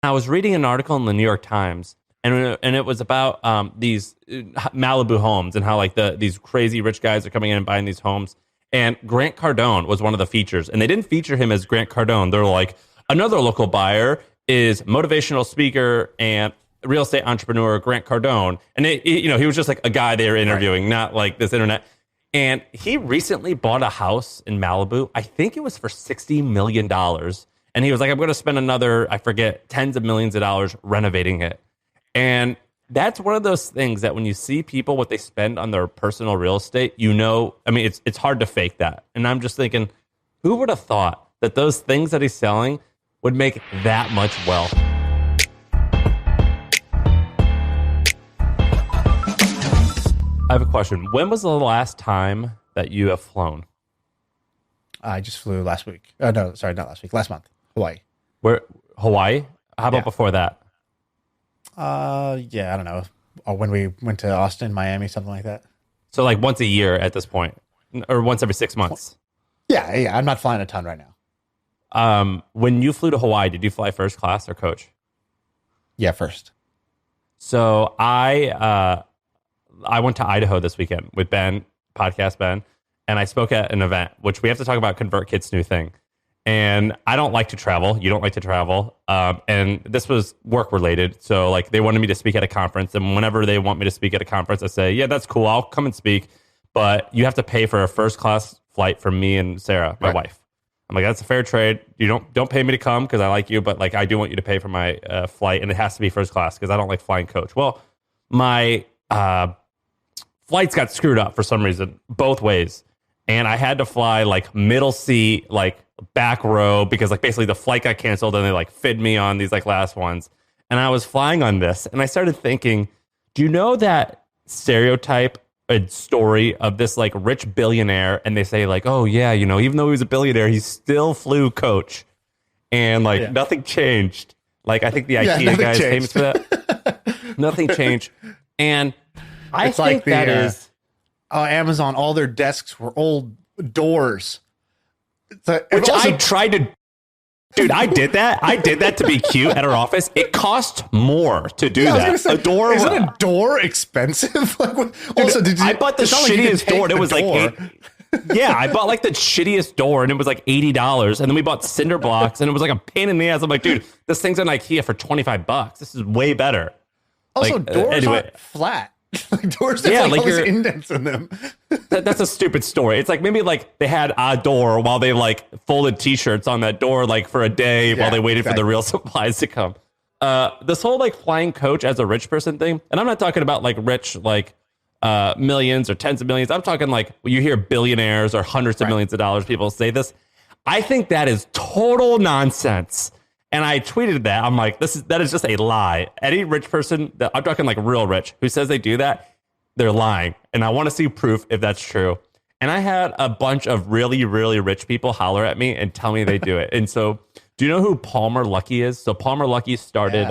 I was reading an article in the New York Times, and it was about these Malibu homes and how like these crazy rich guys are coming in and buying these homes. And Grant Cardone was one of the features, and they didn't feature him as Grant Cardone. They're like, another local buyer is motivational speaker and real estate entrepreneur Grant Cardone, and he was just like a guy they were interviewing, not like this internet. And he recently bought a house in Malibu. I think it was for $60 million. And he was like, I'm going to spend another, I forget, tens of millions of dollars renovating it. And that's one of those things that when you see people, what they spend on their personal real estate, it's hard to fake that. And I'm just thinking, who would have thought that those things that he's selling would make that much wealth? I have a question. When was the last time that you have flown? I just flew last week. No, sorry, not last week. Last month. Hawaii. Where? Hawaii? How about before that? Yeah, I don't know. Or when we went to Austin, Miami, something like that. So like once a year at this point, or once every 6 months. Yeah. I'm not flying a ton right now. When you flew to Hawaii, did you fly first class or coach? Yeah, first. So I went to Idaho this weekend with Ben, podcast Ben, and I spoke at an event, which we have to talk about ConvertKit's new thing. And I don't like to travel. You don't like to travel. And this was work related. So like they wanted me to speak at a conference. And whenever they want me to speak at a conference, I say, yeah, that's cool. I'll come and speak. But you have to pay for a first class flight for me and Sarah, my wife. I'm like, that's a fair trade. You don't pay me to come because I like you. But like I do want you to pay for my flight. And it has to be first class because I don't like flying coach. Well, my flights got screwed up for some reason, both ways. And I had to fly like middle seat, like back row, because like basically the flight got canceled and they like fid me on these like last ones. And I was flying on this and I started thinking, do you know that stereotype and story of this like rich billionaire? And they say like, oh yeah, even though he was a billionaire, he still flew coach. And like nothing changed. Like I think the IKEA guy is famous for that. Nothing changed. And I think that is... Amazon, all their desks were old doors. Which I tried to... Dude, I did that. I did that to be cute at our office. It cost more to do that. Say, isn't a door expensive? I bought the shittiest door, and it was like... I bought like the shittiest door, and it was like $80. And then we bought cinder blocks, and it was like a pain in the ass. I'm like, dude, this thing's on IKEA for $25. This is way better. Also, doors aren't flat. Like doors have all these indents in them. That's a stupid story. It's like maybe like they had a door while they like folded t-shirts on that door like for a day while they waited for the real supplies to come. This whole like flying coach as a rich person thing, and I'm not talking about like rich like millions or tens of millions. I'm talking like you hear billionaires or hundreds of millions of dollars people say this. I think that is total nonsense. And I tweeted that. I'm like, that is just a lie. Any rich person, I'm talking like real rich, who says they do that, they're lying. And I want to see proof if that's true. And I had a bunch of really, really rich people holler at me and tell me they do it. And so, do you know who Palmer Luckey is? So Palmer Luckey started,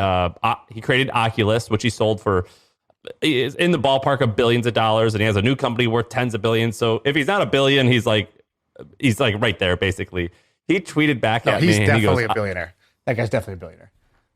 he created Oculus, which he sold for, is in the ballpark of billions of dollars. And he has a new company worth tens of billions. So if he's not a billion, he's like right there, basically. He tweeted back at me. He's definitely a billionaire. That guy's definitely a billionaire.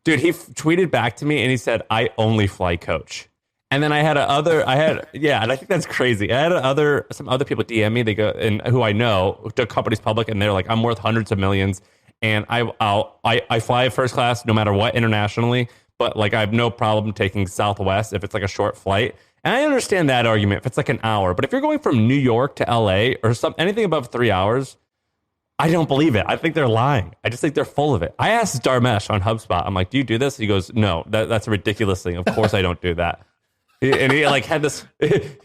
Dude, he tweeted back to me and he said, I only fly coach. And then and I think that's crazy. I had some other people DM me, they go, and who I know, the company's public, and they're like, I'm worth hundreds of millions. And I fly first class no matter what internationally, but like I have no problem taking Southwest if it's like a short flight. And I understand that argument if it's like an hour, but if you're going from New York to LA or anything above 3 hours, I don't believe it. I think they're lying. I just think they're full of it. I asked Dharmesh on HubSpot. I'm like, do you do this? He goes, no, that's a ridiculous thing. Of course I don't do that. And he like had this.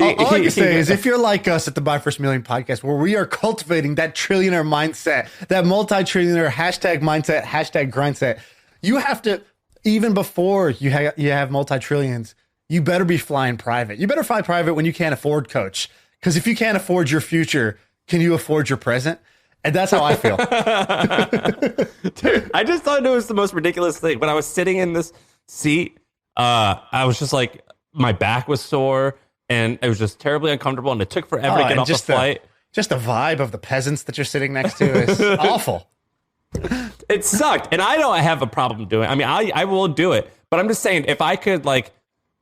All I can say is if you're like us at the Buy First Million podcast, where we are cultivating that trillionaire mindset, that multi-trillionaire hashtag mindset, hashtag grindset, you have to, even before you have multi-trillions, you better be flying private. You better fly private when you can't afford coach. Because if you can't afford your future, can you afford your present? And that's how I feel. Dude, I just thought it was the most ridiculous thing. When I was sitting in this seat, I was just like, my back was sore and it was just terribly uncomfortable. And it took forever to get off the flight. Just the vibe of the peasants that you're sitting next to is awful. It sucked. And I don't have a problem doing it. I mean, I will do it. But I'm just saying, if I could, like,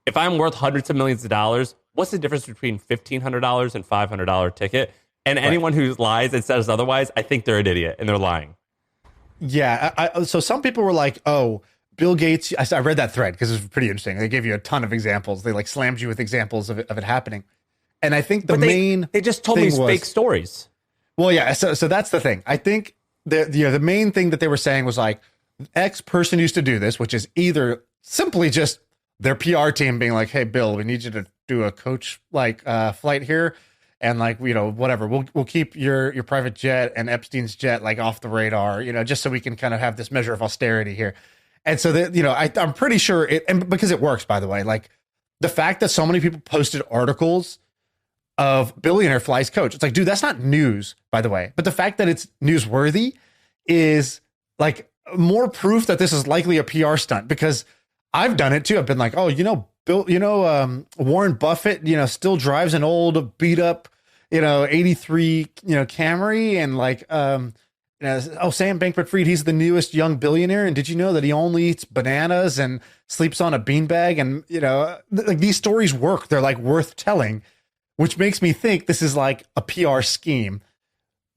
if I'm worth hundreds of millions of dollars, what's the difference between $1,500 and $500 ticket? And anyone who lies and says otherwise, I think they're an idiot and they're lying. Yeah. So some people were like, oh, Bill Gates. I read that thread because it was pretty interesting. They gave you a ton of examples. They like slammed you with examples of it happening. And I think they just told me fake stories. Well, yeah. So that's the thing. I think the main thing that they were saying was like, X person used to do this, which is either simply just their PR team being like, hey, Bill, we need you to do a coach like flight here. And like, you know, whatever, we'll keep your private jet and Epstein's jet like off the radar, you know, just so we can kind of have this measure of austerity here. And so that, you know, I'm pretty sure and because it works, by the way, like the fact that so many people posted articles of billionaire flies coach, it's like, dude, that's not news, by the way. But the fact that it's newsworthy is like more proof that this is likely a PR stunt, because I've done it too. I've been like, oh, Warren Buffett, you know, still drives an old beat up, you know, 83, you know, Camry, and like, Sam Bankman-Fried, he's the newest young billionaire. And did you know that he only eats bananas and sleeps on a beanbag? And, you know, like these stories work. They're like worth telling, which makes me think this is like a PR scheme.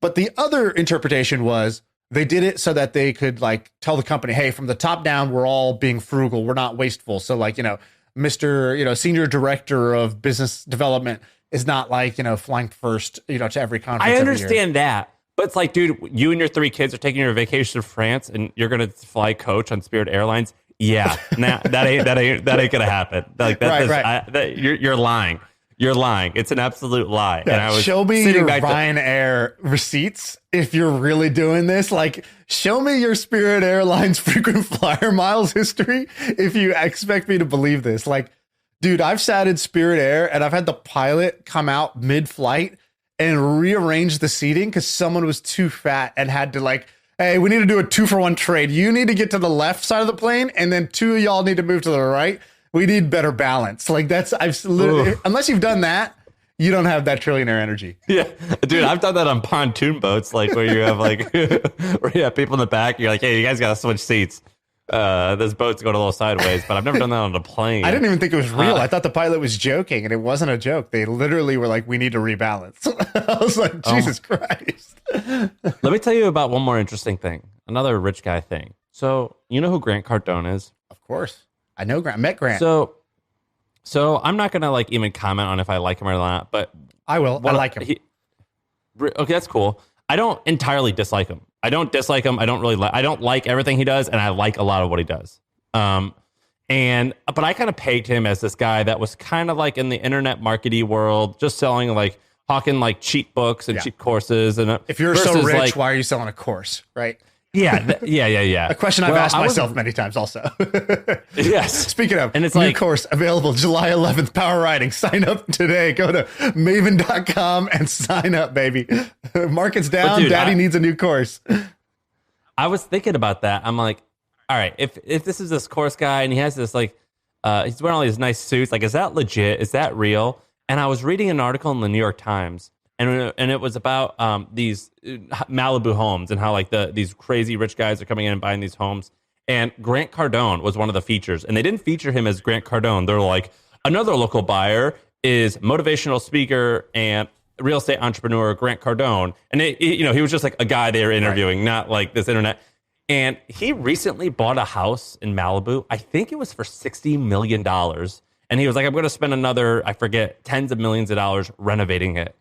But the other interpretation was they did it so that they could like tell the company, hey, from the top down, we're all being frugal. We're not wasteful. So like, you know, Mr. You know, senior director of business development is not like, you know, flying first, you know, to every conference. I understand that. But it's like, dude, you and your 3 kids are taking your vacation to France and you're going to fly coach on Spirit Airlines. Yeah, nah, that ain't going to happen. Like right. You're lying. You're lying. It's an absolute lie. Yeah, and I was show me your Ryanair receipts if you're really doing this. Like, show me your Spirit Airlines frequent flyer miles history if you expect me to believe this. Like, dude, I've sat in Spirit Air and I've had the pilot come out mid-flight and rearrange the seating because someone was too fat and had to like, hey, we need to do a 2-for-1 trade. You need to get to the left side of the plane and then 2 of y'all need to move to the right. We need better balance. Like I've literally, unless you've done that, you don't have that trillionaire energy. Yeah, dude, I've done that on pontoon boats, like where you have like, where you have people in the back. You're like, hey, you guys got to switch seats. This boat's going a little sideways, but I've never done that on a plane. I didn't even think it was real. I thought the pilot was joking, and it wasn't a joke. They literally were like, we need to rebalance. I was like, Jesus Christ. Let me tell you about one more interesting thing. Another rich guy thing. So, you know who Grant Cardone is? Of course. I know Grant. Met Grant. So I'm not going to like even comment on if I like him or not, but I will. I like him. Okay, that's cool. I don't entirely dislike him. I don't dislike him. I don't like everything he does, and I like a lot of what he does. But I kind of pegged him as this guy that was kind of like in the internet marketing world, just selling like hawking like cheat books and cheat courses. And if you're so rich, like, why are you selling a course, right? Yeah. A question I've asked myself many times also. Yes. Speaking of, and it's new like, course available July 11th, power riding. Sign up today. Go to maven.com and sign up, baby. Market's down. Dude, Daddy needs a new course. I was thinking about that. I'm like, all right, if this is this course guy and he has this like, he's wearing all these nice suits, like, is that legit? Is that real? And I was reading an article in the New York Times, and it was about these Malibu homes and how like these crazy rich guys are coming in and buying these homes. And Grant Cardone was one of the features, and they didn't feature him as Grant Cardone. They're like, another local buyer is motivational speaker and real estate entrepreneur Grant Cardone, and he was just like a guy they were interviewing, not like this internet. And he recently bought a house in Malibu. I think it was for $60 million, and he was like, I'm going to spend another, I forget, tens of millions of dollars renovating it.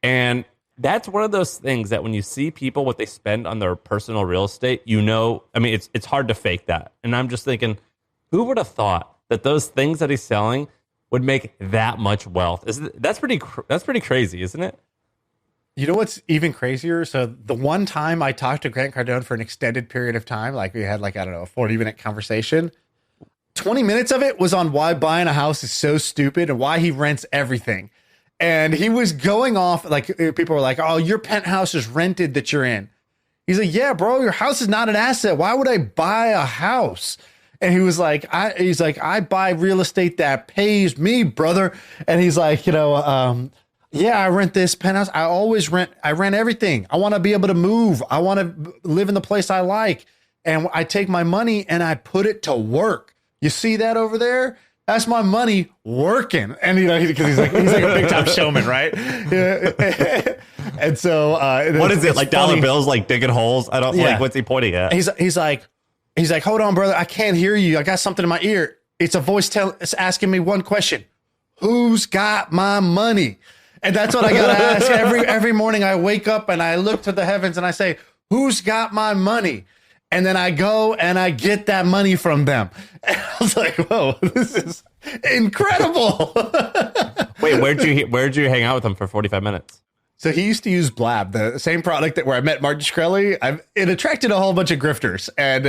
And that's one of those things that when you see people, what they spend on their personal real estate, it's hard to fake that. And I'm just thinking, who would have thought that those things that he's selling would make that much wealth? That's pretty crazy, isn't it? You know what's even crazier? So the one time I talked to Grant Cardone for an extended period of time, like we had like, I don't know, a 40-minute conversation, 20 minutes of it was on why buying a house is so stupid and why he rents everything. And he was going off, like, people were like, oh, your penthouse is rented that you're in. He's like, yeah, bro, your house is not an asset. Why would I buy a house? And he was like, I buy real estate that pays me, brother. And he's like, Yeah, I rent this penthouse. I rent everything. I want to be able to move. I want to live in the place I like. And I take my money and I put it to work. You see that over there? That's my money working. And because he's like a big time showman, right? Yeah. And so what is it? Like funny. Dollar bills, like digging holes? I don't like, what's he pointing at? He's like, hold on, brother. I can't hear you. I got something in my ear. It's a voice it's asking me one question. Who's got my money? And that's what I got to ask every morning. I wake up and I look to the heavens and I say, who's got my money? And then I go and I get that money from them. And I was like, whoa, this is incredible. Wait, where'd you hang out with him for 45 minutes? So he used to use Blab, the same product where I met Martin Shkreli. It attracted a whole bunch of grifters, and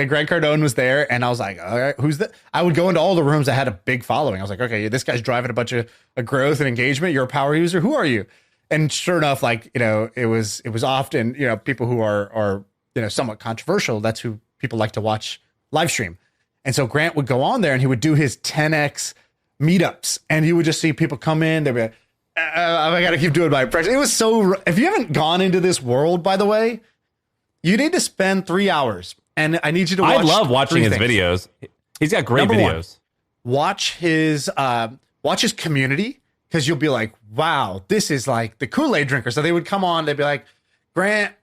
Grant Cardone was there. And I was like, all right, who's that? I would go into all the rooms that had a big following. I was like, okay, this guy's driving a bunch of growth and engagement. You're a power user. Who are you? And sure enough, it was often, people who are somewhat controversial. That's who people like to watch live stream. And so Grant would go on there and he would do his 10X meetups, and he would just see people come in. They'd be like, I got to keep doing my impression. It was so, if you haven't gone into this world, by the way, you need to spend 3 hours, and I need you to watch. I love watching his videos. He's got great videos. Watch his community, because you'll be like, wow, this is like the Kool-Aid drinker. So they would come on, they'd be like, Grant,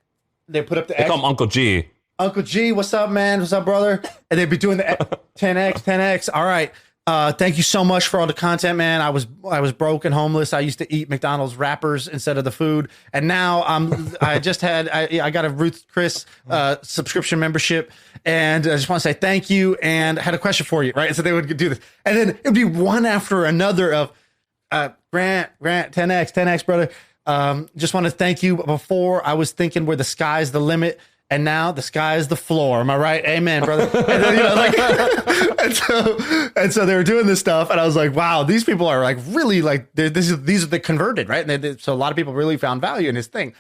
they put up the They call him Uncle G. Uncle G, what's up, man? What's up, brother? And they'd be doing the 10X. All right. Thank you so much for all the content, man. I was broke and homeless. I used to eat McDonald's wrappers instead of the food, and now I got a Ruth Chris subscription membership, and I just want to say thank you. And I had a question for you, right? And so they would do this, and then it'd be one after another of Grant 10X, brother. Just want to thank you. Before I was thinking where the sky's the limit, and now the sky is the floor. Am I right? Amen, brother. And then, and so they were doing this stuff, and I was like, wow, these people are like really like these are the converted, right? And so a lot of people really found value in his thing,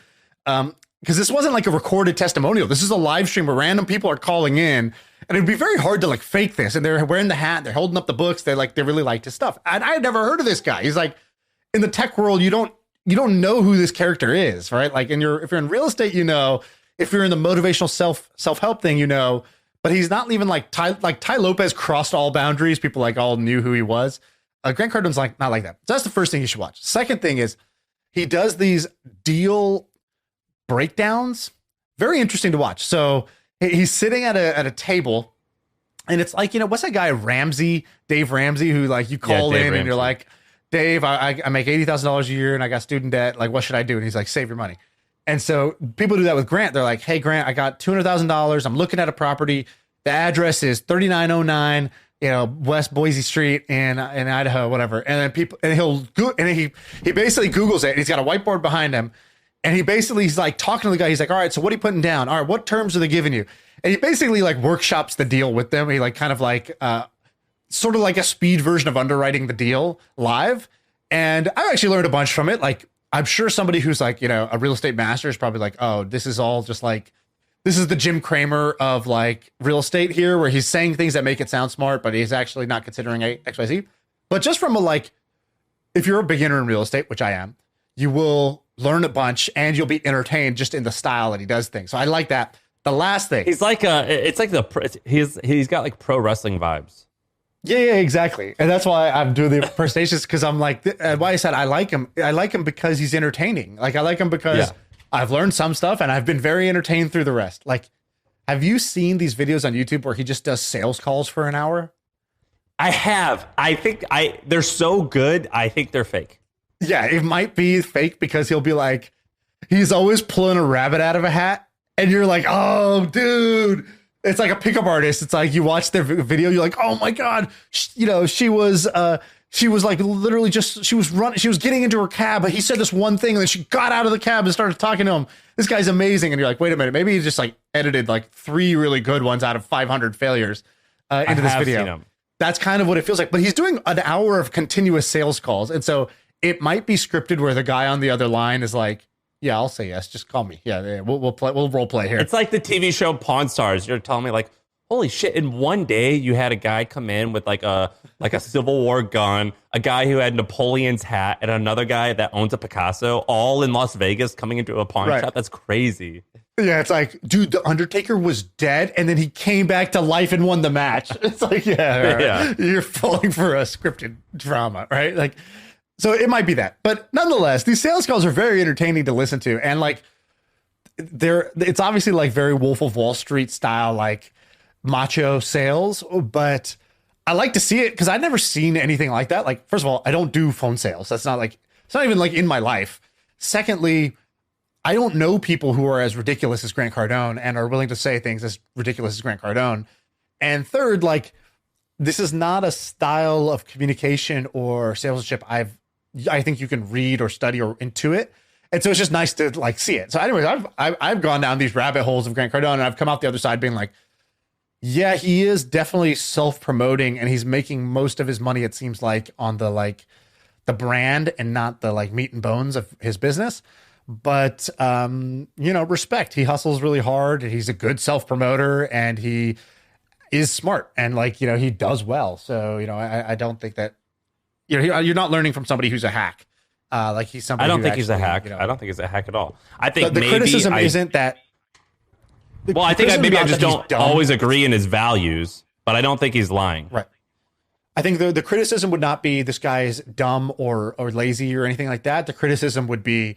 because this wasn't like a recorded testimonial. This is a live stream where random people are calling in, and it'd be very hard to like fake this. And they're wearing the hat, they're holding up the books, they really liked his stuff. And I had never heard of this guy. He's like, in the tech world, you don't know who this character is, right? Like, if you're in real estate, if you're in the motivational self-help thing, but he's not even like Ty Lopez crossed all boundaries. People like all knew who he was. Grant Cardone's like not like that. So that's the first thing you should watch. Second thing is he does these deal breakdowns. Very interesting to watch. So he's sitting at a table, and it's like, what's that guy Dave Ramsey, who like you call in Ramsey. And you're like, Dave, I make $80,000 a year and I got student debt. Like, what should I do? And he's like, save your money. And so people do that with Grant. They're like, hey, Grant, I got $200,000. I'm looking at a property. The address is 3909, West Boise Street in Idaho, whatever. And then he basically Googles it, and he's got a whiteboard behind him. And he's like talking to the guy. He's like, all right, so what are you putting down? All right, what terms are they giving you? And he basically like workshops the deal with them. He like kind of like sort of like a speed version of underwriting the deal live. And I actually learned a bunch from it. Like, I'm sure somebody who's like, a real estate master is probably like, oh, this is all just like, this is the Jim Cramer of like real estate here, where he's saying things that make it sound smart, but he's actually not considering XYZ. But just from if you're a beginner in real estate, which I am, you will learn a bunch and you'll be entertained just in the style that he does things. So I like that. The last thing. He's like he's got like pro wrestling vibes. Yeah, exactly. And that's why I'm doing the impersonations, because I'm like, why I said I like him. I like him because he's entertaining. Like, I like him because I've learned some stuff and I've been very entertained through the rest. Like, have you seen these videos on YouTube where he just does sales calls for an hour? I have. I think they're so good. I think they're fake. Yeah, it might be fake, because he'll be like, he's always pulling a rabbit out of a hat. And you're like, oh, dude. It's like a pickup artist. It's like you watch their video, you're like, oh my God, she was like literally she was getting into her cab, but he said this one thing, and then she got out of the cab and started talking to him. This guy's amazing. And you're like, wait a minute, maybe he just like edited like 3 really good ones out of 500 failures into this video. That's kind of what it feels like. But he's doing an hour of continuous sales calls. And so it might be scripted where the guy on the other line is like, yeah, I'll say yes. Just call me. Yeah, we'll play. We'll role play here. It's like the TV show Pawn Stars. You're telling me like, holy shit! In one day, you had a guy come in with like a like a Civil War gun, a guy who had Napoleon's hat, and another guy that owns a Picasso, all in Las Vegas coming into a pawn shop. That's crazy. Yeah, it's like, dude, the Undertaker was dead, and then he came back to life and won the match. It's like, yeah. You're falling for a scripted drama, right? Like, so it might be that. But nonetheless, these sales calls are very entertaining to listen to. And like, it's obviously like very Wolf of Wall Street style, like macho sales, but I like to see it because I've never seen anything like that. Like, first of all, I don't do phone sales. That's not like, it's not even like in my life. Secondly, I don't know people who are as ridiculous as Grant Cardone and are willing to say things as ridiculous as Grant Cardone. And third, like, this is not a style of communication or salesmanship I think you can read or study or intuit. And so it's just nice to like see it. So anyways, I've gone down these rabbit holes of Grant Cardone, and I've come out the other side being like, yeah, he is definitely self-promoting, and he's making most of his money, it seems like, on the like the brand and not the like meat and bones of his business. But respect. He hustles really hard. He's a good self-promoter, and he is smart, and like, he does well. So, I don't think that, you're not learning from somebody who's a hack. Like he's somebody. I don't think he's a hack. I don't think he's a hack at all. I think the criticism isn't that. Well, I think maybe I just don't always agree in his values, but I don't think he's lying. Right. I think the criticism would not be this guy is dumb or lazy or anything like that. The criticism would be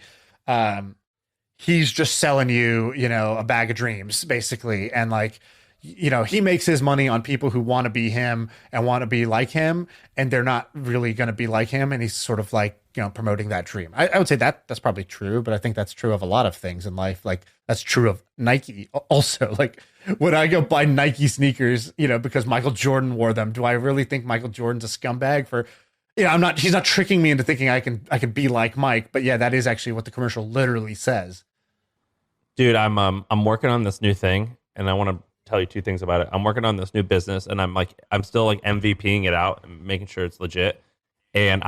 he's just selling you, a bag of dreams, basically. And like, he makes his money on people who want to be him and want to be like him, and they're not really going to be like him. And he's sort of like, promoting that dream. I would say that's probably true, but I think that's true of a lot of things in life. Like that's true of Nike also. Like when I go buy Nike sneakers, because Michael Jordan wore them, do I really think Michael Jordan's a scumbag for, he's not tricking me into thinking I can be like Mike, but yeah, that is actually what the commercial literally says. Dude, I'm working on this new thing, and I want to tell you two things about it. I'm working on this new business, and I'm still like MVPing it out and making sure it's legit. And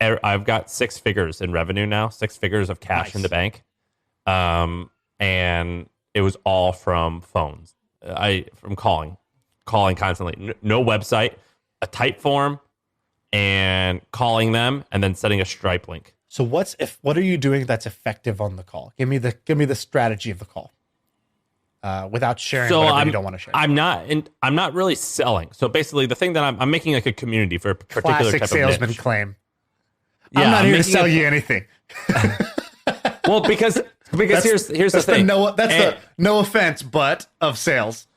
I've got 6 figures in revenue now, 6 figures of cash in the bank. And it was all from phones. From calling constantly. No website, a type form, and calling them, and then setting a Stripe link. So what are you doing that's effective on the call? Give me the strategy of the call. Without sharing whatever you don't want to share. I'm not really selling. So basically, the thing that I'm making like a community for a particular classic type of salesman niche. Claim. Yeah, I'm not here to sell you anything. Well, because here's the thing. The no offense, but of sales.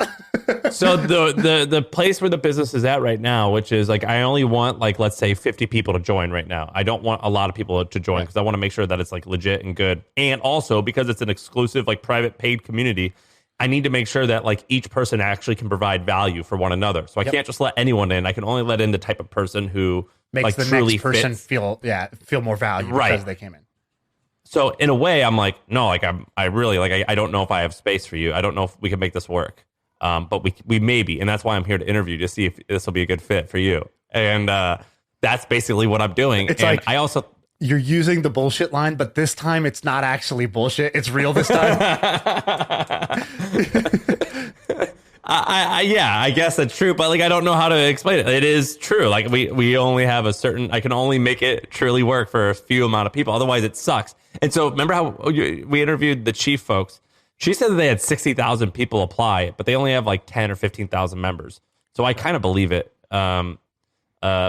So the place where the business is at right now, which is like I only want like let's say 50 people to join right now. I don't want a lot of people to join because I want to make sure that it's like legit and good. And also because it's an exclusive like private paid community, I need to make sure that like each person actually can provide value for one another. So I can't just let anyone in. I can only let in the type of person who makes like the truly next person fits. feel more value because they came in. So in a way, I'm like, no, like I really like I don't know if I have space for you. I don't know if we can make this work. But we may be, and that's why I'm here to interview to see if this will be a good fit for you. And that's basically what I'm doing. It's and like I also you're using the bullshit line, but this time it's not actually bullshit. It's real this time. I guess that's true, but like I don't know how to explain it. It is true. Like we only have I can only make it truly work for a few amount of people. Otherwise, it sucks. And so remember how we interviewed the chief folks? She said that they had 60,000 people apply, but they only have like 10 or 15,000 members. So I kind of believe it. But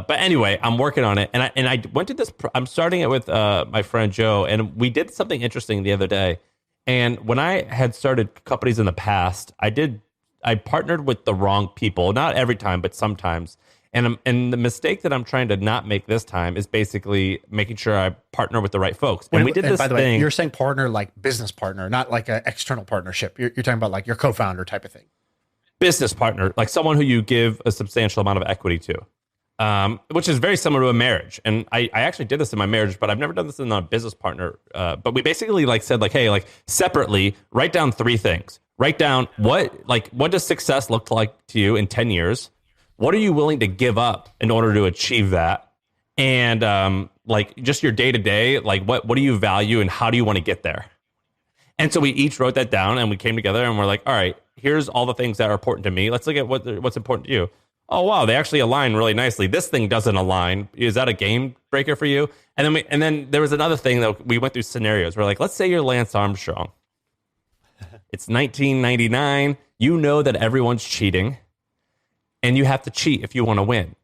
anyway, I'm working on it, and I went to this. I'm starting it with my friend Joe, and we did something interesting the other day. And when I had started companies in the past, I partnered with the wrong people. Not every time, but sometimes. And the mistake that I'm trying to not make this time is basically making sure I partner with the right folks. And we did this by the thing. Way, you're saying partner like business partner, not like an external partnership. You're talking about like your co-founder type of thing. Business partner, like someone who you give a substantial amount of equity to, which is very similar to a marriage. And I actually did this in my marriage, but I've never done this in a business partner. But we basically like said like, hey, like separately, write down 3 things. Write down what does success look like to you in 10 years? What are you willing to give up in order to achieve that? And like just your day to day, like what do you value and how do you want to get there? And so we each wrote that down and we came together and we're like, all right, here's all the things that are important to me. Let's look at what's important to you. oh wow, they actually align really nicely. This thing doesn't align. Is that a game breaker for you? And then there was another thing that we went through scenarios. We're like, let's say you're Lance Armstrong. It's 1999. You know that everyone's cheating, and you have to cheat if you want to win.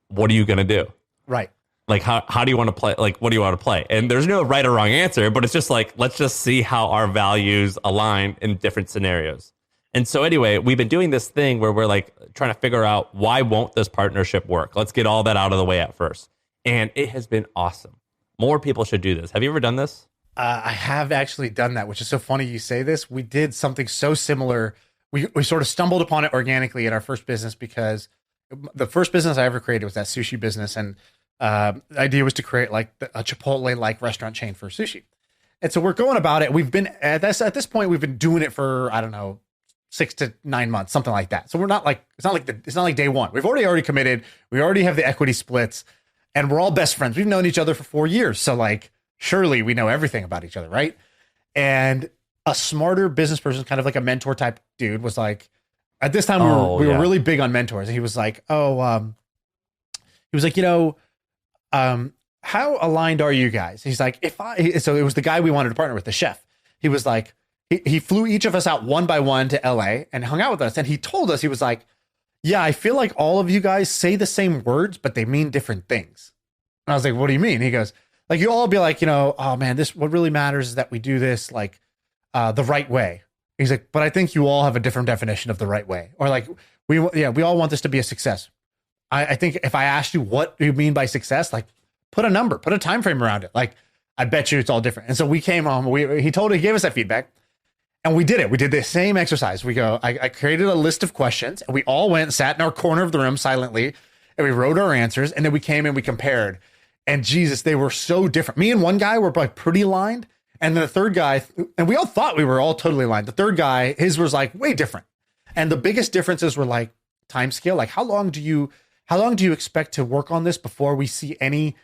What are you going to do? Right. Like, how do you want to play? Like, what do you want to play? And there's no right or wrong answer, but it's just like, let's just see how our values align in different scenarios. And so anyway, we've been doing this thing where we're like trying to figure out why won't this partnership work? Let's get all that out of the way at first. And it has been awesome. More people should do this. Have you ever done this? I have actually done that, which is so funny you say this. We did something so similar. We sort of stumbled upon it organically in our first business, because the first business I ever created was that sushi business. And the idea was to create like a Chipotle-like restaurant chain for sushi. And so we're going about it. We've been at this point, we've been doing it for, I don't know, 6 to 9 months, something like that. So we're not like, it's not like day one. We've already committed. We already have the equity splits, and we're all best friends. We've known each other for 4 years. So like, surely we know everything about each other, right? And a smarter business person, kind of like a mentor type dude, was like, at this time we were really big on mentors. And he was like, how aligned are you guys? He's like, so it was the guy we wanted to partner with, the chef. He was like, he flew each of us out one by one to LA and hung out with us. And he told us, he was like, yeah, I feel like all of you guys say the same words, but they mean different things. And I was like, what do you mean? He goes, like, you all be like, oh man, what really matters is that we do this like the right way. He's like, but I think you all have a different definition of the right way. Or like, we all want this to be a success. I think if I asked you what you mean by success, like put a number, put a time frame around it. Like, I bet you it's all different. And so we came home, he gave us that feedback, and we did it. We did the same exercise. I created a list of questions, and we all went and sat in our corner of the room silently, and we wrote our answers, and then we came and we compared. And Jesus, they were so different. Me and one guy were like pretty aligned. And then the third guy, and we all thought we were all totally aligned. The third guy, his was like way different. And the biggest differences were like time scale. Like, how long do you expect to work on this before we see any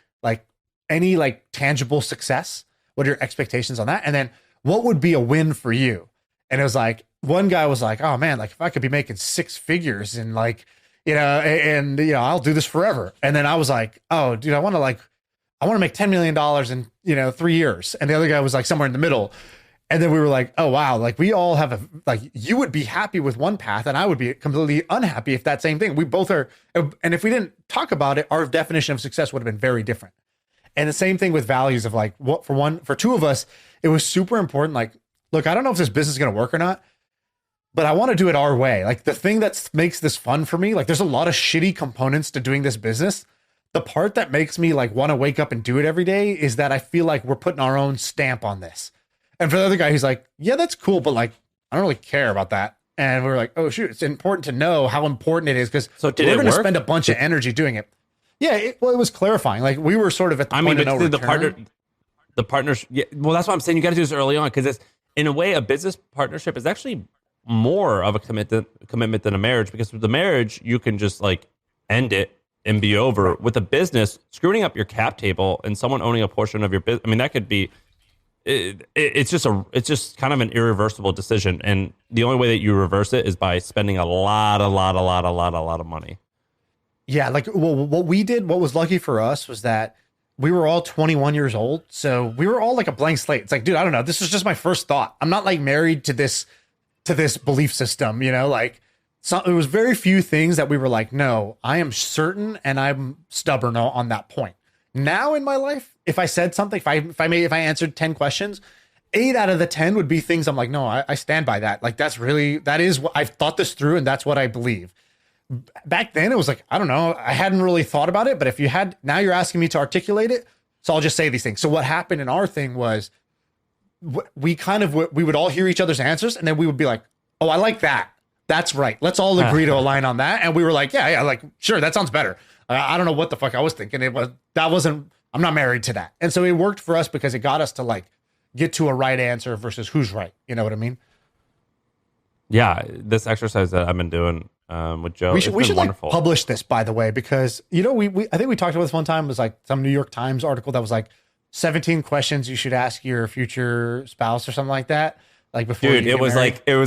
tangible success? What are your expectations on that? And then what would be a win for you? And it was like, one guy was like, oh man, like if I could be making 6 figures and like, I'll do this forever. And then I was like, oh dude, I want to make $10 million in, 3 years. And the other guy was like somewhere in the middle. And then we were like, oh wow, like we all have you would be happy with one path and I would be completely unhappy if that same thing. We both are. And if we didn't talk about it, our definition of success would have been very different. And the same thing with values of like, for two of us, it was super important. Like, look, I don't know if this business is going to work or not, but I want to do it our way. Like the thing that makes this fun for me, like there's a lot of shitty components to doing this business. The part that makes me like want to wake up and do it every day is that I feel like we're putting our own stamp on this. And for the other guy, he's like, yeah, that's cool, but like, I don't really care about that. And we were like, oh shoot, it's important to know how important it is, because we're going to spend a bunch of energy doing it. Yeah, it was clarifying. Like we were sort of at the point of no return. The partners. Yeah, well, that's what I'm saying. You got to do this early on, because it's in a way a business partnership is actually more of a commitment than a marriage, because with the marriage you can just like end it and be over. With a business, screwing up your cap table and someone owning a portion of your business, I mean, that could be. It's just kind of an irreversible decision, and the only way that you reverse it is by spending a lot of money. Yeah, like what we did, what was lucky for us was that we were all 21 years old, so we were all like a blank slate. It's like, dude, I don't know, this is just my first thought. I'm not like married to this belief system, like. So it was very few things that we were like, no, I am certain and I'm stubborn on that point. Now in my life, if I said something, if I answered 10 questions, 8 out of the 10 would be things I'm like, no, I stand by that. Like that is what I've thought this through, and that's what I believe. Back then it was like, I don't know, I hadn't really thought about it, but now you're asking me to articulate it, so I'll just say these things. So what happened in our thing was we would all hear each other's answers, and then we would be like, oh, I like that. That's right. Let's all agree to align on that. And we were like, yeah, like, sure, that sounds better. I don't know what the fuck I was thinking. I'm not married to that. And so it worked for us because it got us to like get to a right answer versus who's right. You know what I mean? Yeah. This exercise that I've been doing with Joe, we should like publish this, by the way, because, I think we talked about this one time. It was like some New York Times article that was like 17 questions you should ask your future spouse or something like that. Like before, dude, it was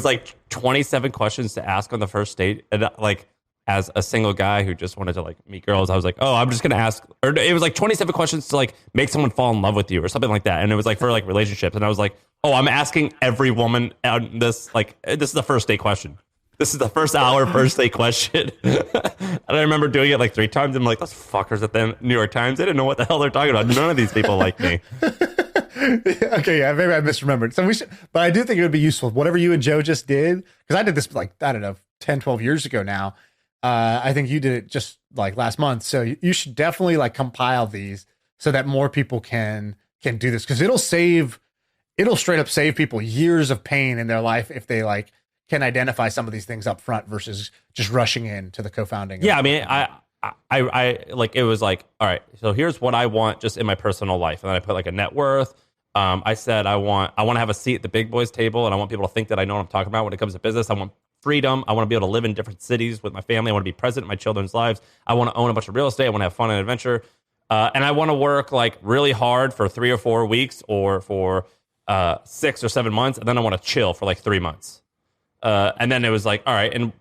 like 27 questions to ask on the first date, and like as a single guy who just wanted to like meet girls, I was like, oh, I'm just going to ask, or it was like 27 questions to like make someone fall in love with you or something like that. And it was like for like relationships. And I was like, oh, I'm asking every woman on this, like, this is the first date question. This is the first hour first date question. And I remember doing it like 3 times. I'm like, those fuckers at the New York Times, they didn't know what the hell they're talking about. None of these people like me. Okay, yeah, maybe I misremembered. So but I do think it would be useful. Whatever you and Joe just did, because I did this like, I don't know, 10, 12 years ago now. I think you did it just like last month. So you should definitely like compile these so that more people can do this, because it'll straight up save people years of pain in their life if they like can identify some of these things up front versus just rushing into the co-founding. Yeah, I mean, I like, it was like, all right, so here's what I want just in my personal life. And then I put like a net worth. I said, I want to have a seat at the big boys table, and I want people to think that I know what I'm talking about when it comes to business. I want freedom. I want to be able to live in different cities with my family. I want to be present in my children's lives. I want to own a bunch of real estate. I want to have fun and adventure. And I want to work like really hard for 3 or 4 weeks or for 6 or 7 months. And then I want to chill for like 3 months. And then it was like, all right, and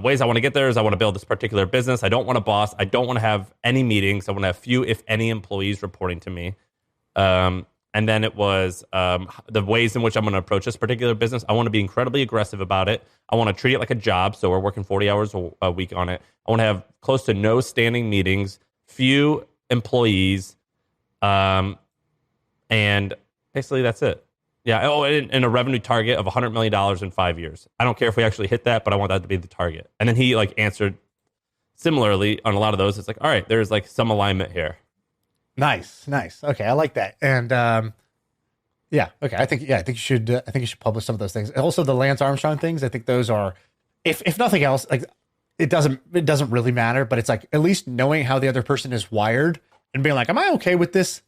ways I want to get there is I want to build this particular business. I don't want a boss. I don't want to have any meetings. I want to have few, if any, employees reporting to me. And then it was the ways in which I'm going to approach this particular business. I want to be incredibly aggressive about it. I want to treat it like a job. So we're working 40 hours a week on it. I want to have close to no standing meetings, few employees. And basically that's it. Yeah. Oh, and a revenue target of $100 million in 5 years. I don't care if we actually hit that, but I want that to be the target. And then he like answered similarly on a lot of those. It's like, all right, there's like some alignment here. Nice. Okay, I like that. And yeah, okay. I think you should publish some of those things. Also, the Lance Armstrong things. I think those are, if nothing else, like it doesn't really matter. But it's like at least knowing how the other person is wired and being like, am I okay with this?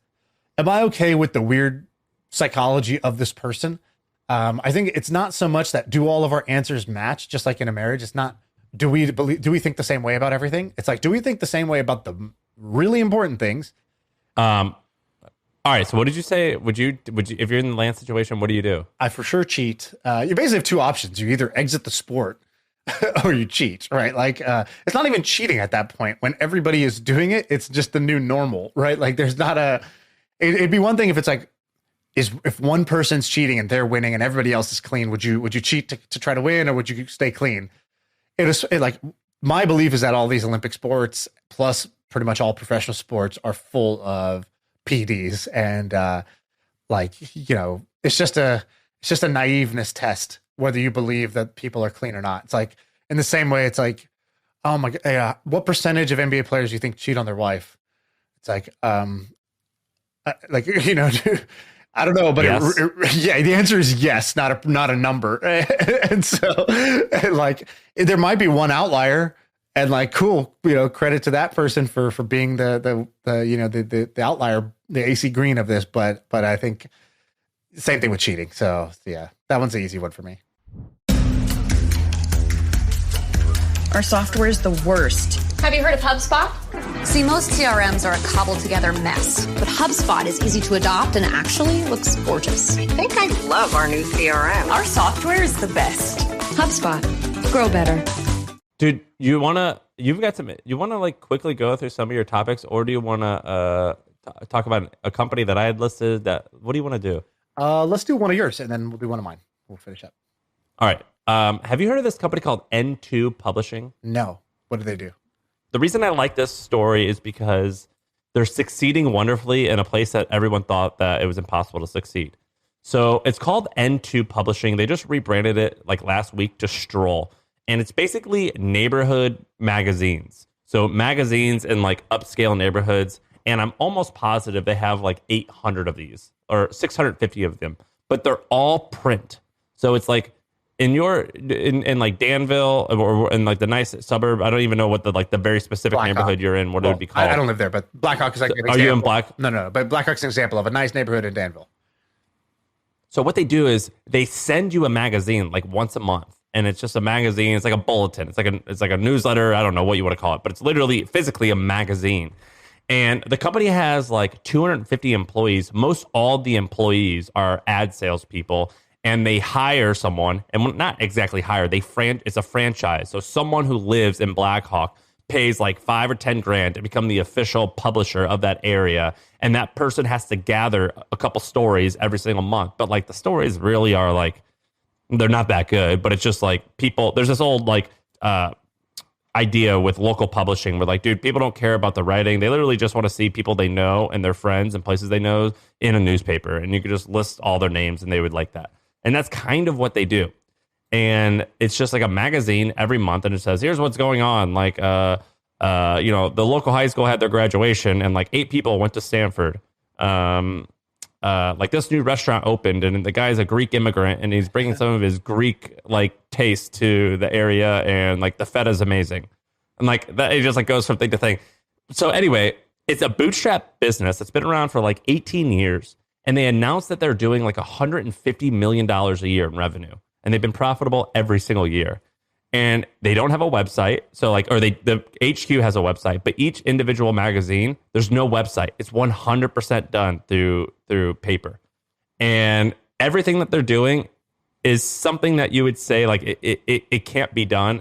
Am I okay with the weird psychology of this person? I think it's not so much that do all of our answers match, just like in a marriage. It's not do we think the same way about everything? It's like, do we think the same way about the really important things? All right. So what did you say? Would you, if you're in the Lance situation, what do you do? I for sure cheat. You basically have 2 options. You either exit the sport or you cheat, right? Like, it's not even cheating at that point. When everybody is doing it, it's just the new normal, right? Like there's not it'd be one thing if it's like, if one person's cheating and they're winning and everybody else is clean, would you cheat to try to win, or would you stay clean? Like my belief is that all these Olympic sports plus pretty much all professional sports are full of PDs, and like, you know, it's just a naiveness test whether you believe that people are clean or not. It's like in the same way, it's like, oh my god, what percentage of NBA players do you think cheat on their wife? It's like, like, you know, I don't know, but yes. Yeah, the answer is yes, not a number. And so, like, there might be one outlier. And like, cool, you know, credit to that person for being the you know, the outlier, the AC Green of this. But I think same thing with cheating. So yeah, that one's the easy one for me. Our software is the worst. Have you heard of HubSpot? See, most CRMs are a cobbled together mess, but HubSpot is easy to adopt and actually looks gorgeous. I think I love our new CRM. Our software is the best. HubSpot. Grow better. Dude, you want to like quickly go through some of your topics, or do you want to talk about a company that I had listed? What do you want to do? Let's do one of yours, and then we'll do one of mine. We'll finish up. All right. Have you heard of this company called N2 Publishing? No. What do they do? The reason I like this story is because they're succeeding wonderfully in a place that everyone thought that it was impossible to succeed. So it's called N2 Publishing. They just rebranded it like last week to Stroll. And it's basically neighborhood magazines. So magazines in like upscale neighborhoods. And I'm almost positive they have like 800 of these or 650 of them. But they're all print. So it's like in like Danville or in like the nice suburb. I don't even know what the very specific neighborhood you're in, what it would be called. I don't live there, but Blackhawk is like an example. Are you in Black? No. But Blackhawk's an example of a nice neighborhood in Danville. So what they do is they send you a magazine like once a month. And it's just a magazine. It's like a bulletin. It's like a newsletter. I don't know what you want to call it, but it's literally physically a magazine. And the company has like 250 employees. Most all the employees are ad salespeople. and they hire someone, and not exactly hire, it's a franchise. So someone who lives in Black Hawk pays like $5 or $10 to become the official publisher of that area. And that person has to gather a couple stories every single month. But like the stories really are like, they're not that good, but it's just like people, there's this old like idea with local publishing where like, dude, people don't care about the writing. They literally just want to see people they know and their friends and places they know in a newspaper. And you could just list all their names and they would like that. And that's kind of what they do. And it's just like a magazine every month. And it says, here's what's going on. Like, the local high school had their graduation and like 8 people went to Stanford. Like this new restaurant opened and the guy's a Greek immigrant and he's bringing some of his Greek like taste to the area, and like the feta is amazing. And like that, it just like goes from thing to thing. So anyway, it's a bootstrap business that's been around for like 18 years. And they announced that they're doing like $150 million a year in revenue. And they've been profitable every single year. And they don't have a website. So like, or the HQ has a website, but each individual magazine, there's no website. It's 100% done through paper. And everything that they're doing is something that you would say like it can't be done.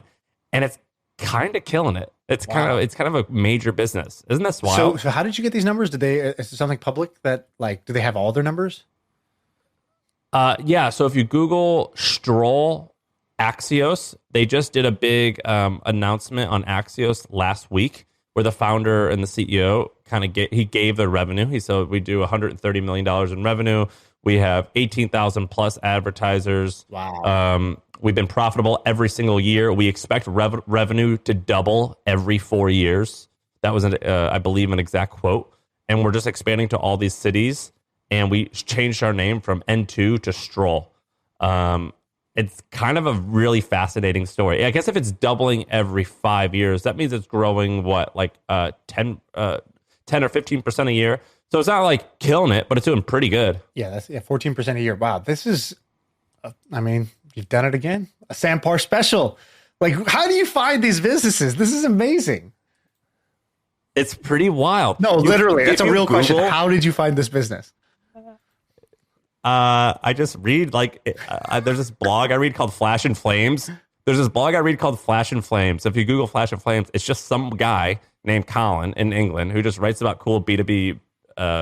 And it's kind of killing it. It's kind of a major business. Isn't this wild? So how did you get these numbers? Is it something public that like, do they have all their numbers? Yeah. So if you Google Stroll Axios, they just did a big announcement on Axios last week where the founder and the CEO he gave their revenue. He said, we do $130 million in revenue. We have 18,000 plus advertisers. Wow. We've been profitable every single year. We expect revenue to double every 4 years. That was, I believe, an exact quote. And we're just expanding to all these cities. And we changed our name from N2 to Stroll. It's kind of a really fascinating story. I guess if it's doubling every 5 years, that means it's growing, 10 or 15% a year. So it's not like killing it, but it's doing pretty good. Yeah, that's 14% a year. Wow, this is, you've done it again. A Shaan Puri special. Like, how do you find these businesses? This is amazing. It's pretty wild. No, literally, it's a real question. How did you find this business? I just read there's this blog I read called Flash and Flames. There's this blog I read called Flash and Flames. If you Google Flash and Flames, it's just some guy named Colin in England who just writes about cool B2B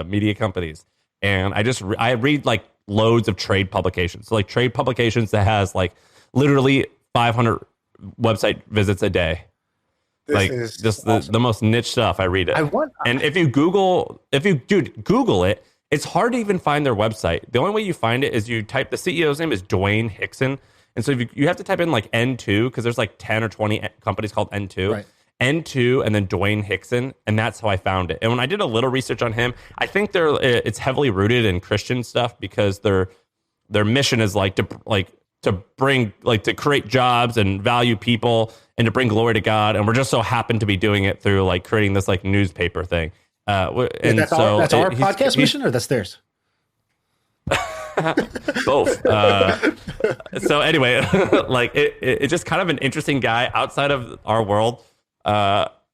media companies. And I read like loads of trade publications. So like trade publications that has like literally 500 website visits a day. This is just awesome. the most niche stuff. I read it. And if you Google it, it's hard to even find their website. The only way you find it is you type, the CEO's name is Dwayne Hickson. And so if you have to type in like N2, because there's like 10 or 20 companies called N2. Right. N2 and then Dwayne Hickson. And that's how I found it. And when I did a little research on him, I think it's heavily rooted in Christian stuff because their mission is to bring, to create jobs and value people and to bring glory to God. And we're just so happen to be doing it through like creating this like newspaper thing. And that's our podcast mission, or that's theirs? Both. So anyway, like it's just kind of an interesting guy outside of our world.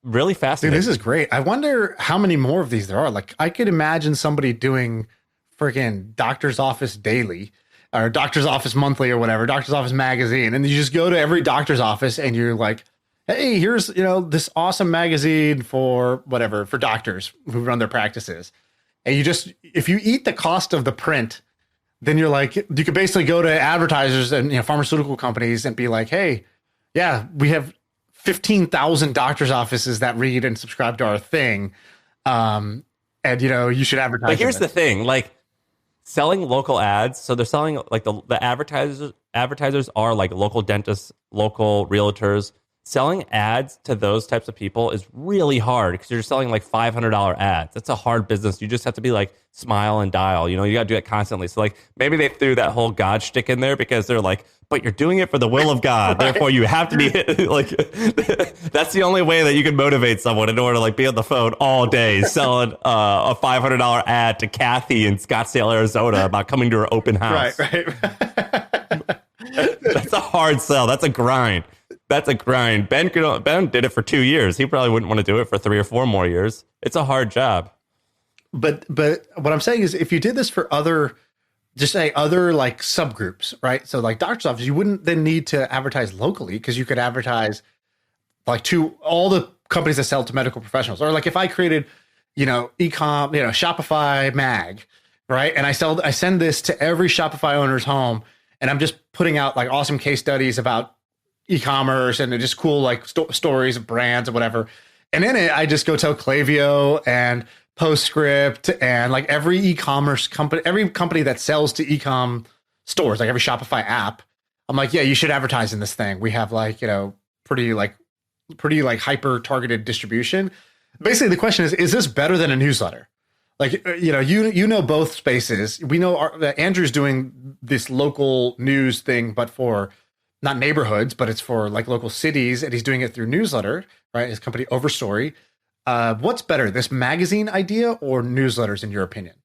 Really fascinating. Dude, this is great. I wonder how many more of these there are. Like I could imagine somebody doing freaking Doctor's Office Daily or Doctor's Office Monthly or whatever, Doctor's Office Magazine. And you just go to every doctor's office and you're like, hey, here's, this awesome magazine for whatever, for doctors who run their practices. And if you eat the cost of the print, then you're like, you could basically go to advertisers and pharmaceutical companies and be like, hey, yeah, we have 15,000 doctor's offices that read and subscribe to our thing. And you should advertise. But here's the thing, like selling local ads. So they're selling like the advertisers are like local dentists, local realtors. Selling ads to those types of people is really hard because you're selling like $500 ads. That's a hard business. You just have to be like smile and dial. You got to do it constantly. So like maybe they threw that whole God shtick in there because they're like, but you're doing it for the will of God. Right. Therefore, you have to be like, that's the only way that you can motivate someone in order to like be on the phone all day selling a $500 ad to Kathy in Scottsdale, Arizona about coming to her open house. Right. That's a hard sell. That's a grind. Ben did it for 2 years. He probably wouldn't want to do it for 3 or 4 more years. It's a hard job. But what I'm saying is if you did this for other just say other like subgroups, right? So like doctor's office, you wouldn't then need to advertise locally because you could advertise like to all the companies that sell to medical professionals. Or like if I created, e-com, Shopify mag, right? And I send this to every Shopify owner's home, and I'm just putting out like awesome case studies about e-commerce and just cool like stories of brands or whatever. And in it, I just go tell Klaviyo and Postscript and like every e-commerce company, every company that sells to e-com stores, like every Shopify app. I'm like, yeah, you should advertise in this thing. We have like, pretty hyper targeted distribution. Basically, the question is this better than a newsletter? Like, both spaces. We know Andrew's doing this local news thing, but for not neighborhoods, but it's for like local cities, and he's doing it through newsletter, right? His company Overstory. What's better, this magazine idea or newsletters, in your opinion?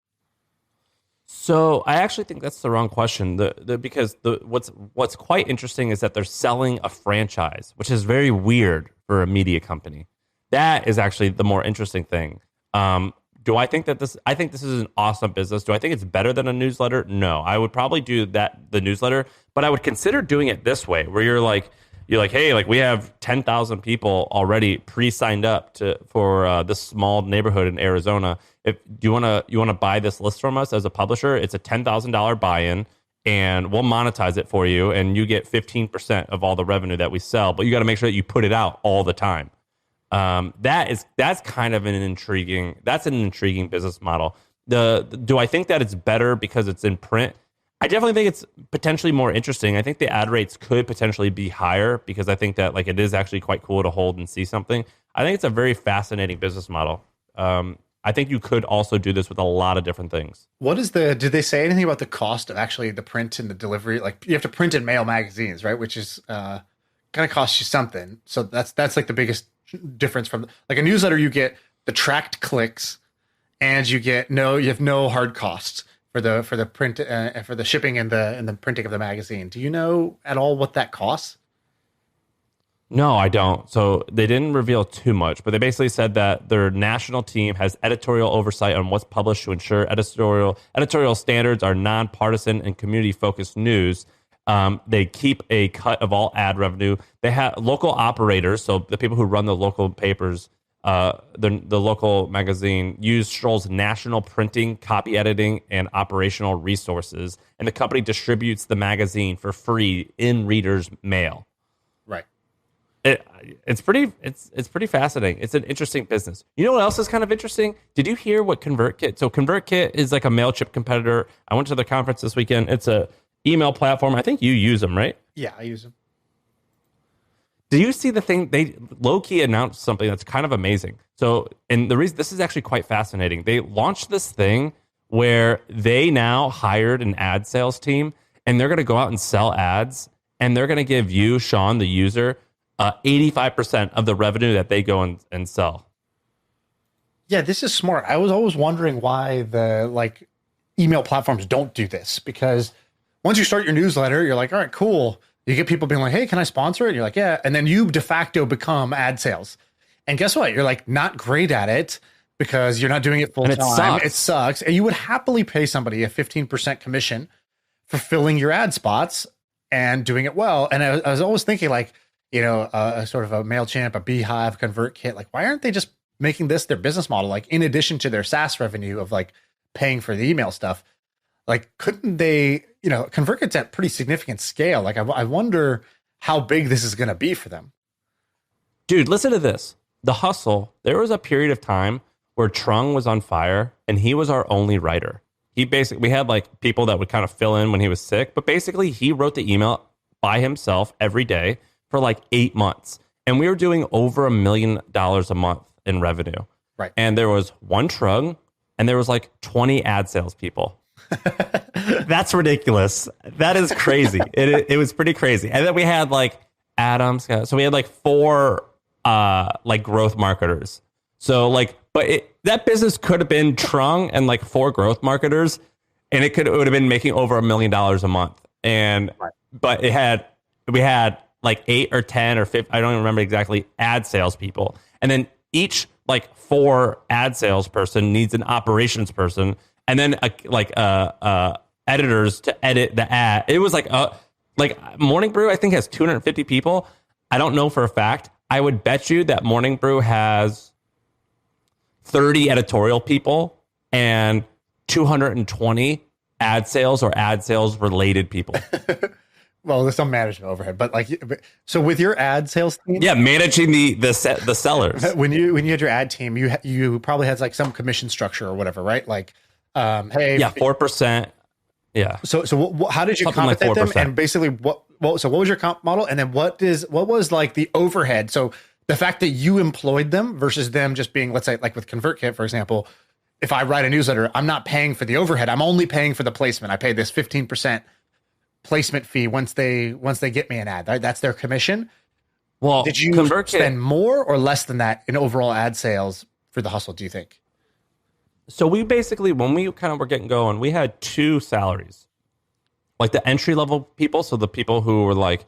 So I actually think that's the wrong question. Because what's quite interesting is that they're selling a franchise, which is very weird for a media company. That is actually the more interesting thing. Do I think that I think this is an awesome business. Do I think it's better than a newsletter? No, I would probably do the newsletter, but I would consider doing it this way, where you're like, hey, like we have 10,000 people already pre-signed up for this small neighborhood in Arizona. If you want to buy this list from us as a publisher, it's a $10,000 buy-in, and we'll monetize it for you, and you get 15% of all the revenue that we sell. But you got to make sure that you put it out all the time. That's kind of an intriguing business model. Do I think that it's better because it's in print? I definitely think it's potentially more interesting. I think the ad rates could potentially be higher because I think that like it is actually quite cool to hold and see something. I think it's a very fascinating business model. I think you could also do this with a lot of different things. Did they say anything about the cost of actually the print and the delivery? Like you have to print and mail magazines, right? Which is going to cost you something. So that's like the biggest difference from like a newsletter. You get the tracked clicks, and you have no hard costs for the print for the shipping and the printing of the magazine. Do you know at all what that costs? No, I don't. So they didn't reveal too much, but they basically said that their national team has editorial oversight on what's published to ensure editorial standards are nonpartisan and community-focused news. They keep a cut of all ad revenue. They have local operators, so the people who run the local papers, the local magazine, use Stroll's national printing, copy editing, and operational resources, and the company distributes the magazine for free in readers' mail. Right. It's pretty fascinating. It's an interesting business. You know what else is kind of interesting? Did you hear what ConvertKit? So ConvertKit is like a MailChimp competitor. I went to the conference this weekend. It's a email platform. I think you use them, right? Yeah, I use them. Do you see the thing? They low-key announced something that's kind of amazing. So, and the reason this is actually quite fascinating. They launched this thing where they now hired an ad sales team, and they're going to go out and sell ads, and they're going to give you, Shaan, the user, 85% of the revenue that they go and sell. Yeah, this is smart. I was always wondering why the like email platforms don't do this, because once you start your newsletter, you're like, all right, cool. You get people being like, hey, can I sponsor it? And you're like, yeah. And then you de facto become ad sales. And guess what? You're like not great at it because you're not doing it full time. It sucks. And you would happily pay somebody a 15% commission for filling your ad spots and doing it well. And I was always thinking like, a sort of a MailChimp, a Beehive, ConvertKit, like, why aren't they just making this their business model? Like, in addition to their SaaS revenue of like paying for the email stuff, like, couldn't they, ConvertKit's at pretty significant scale. Like, I wonder how big this is going to be for them. Dude, listen to this. The Hustle, there was a period of time where Trung was on fire and he was our only writer. We had like people that would kind of fill in when he was sick, but basically he wrote the email by himself every day for like 8 months. And we were doing over $1 million a month in revenue. Right. And there was one Trung and there was like 20 ad salespeople. That's ridiculous. That is crazy. It was pretty crazy. And then we had like Adams. So we had like 4 like growth marketers. So like, but that business could have been Trung and like 4 growth marketers, and it would have been making over $1 million a month. And right. But we had like 8 or 10 or 15, I don't even remember exactly, ad salespeople. And then each like 4 ad salesperson needs an operations person, and then a editors to edit the ad. It was like Morning Brew, I think, has 250 people. I don't know for a fact. I would bet you that Morning Brew has 30 editorial people and 220 ad sales or ad sales related people. Well, there's some management overhead, but so with your ad sales team, managing the sellers. When you had your ad team, you probably had like some commission structure or whatever, right? Like, hey, 4%. Yeah. So how did you compensate them? And basically, what was your comp model? And then what was like the overhead? So the fact that you employed them versus them just being, let's say, like with ConvertKit, for example, if I write a newsletter, I'm not paying for the overhead. I'm only paying for the placement. I pay this 15% placement fee once they get me an ad. Right? That's their commission. Well, did you spend more or less than that in overall ad sales for the hustle, do you think? So we basically, when we kind of were getting going, we had two salaries. Like the entry level people, so the people who were like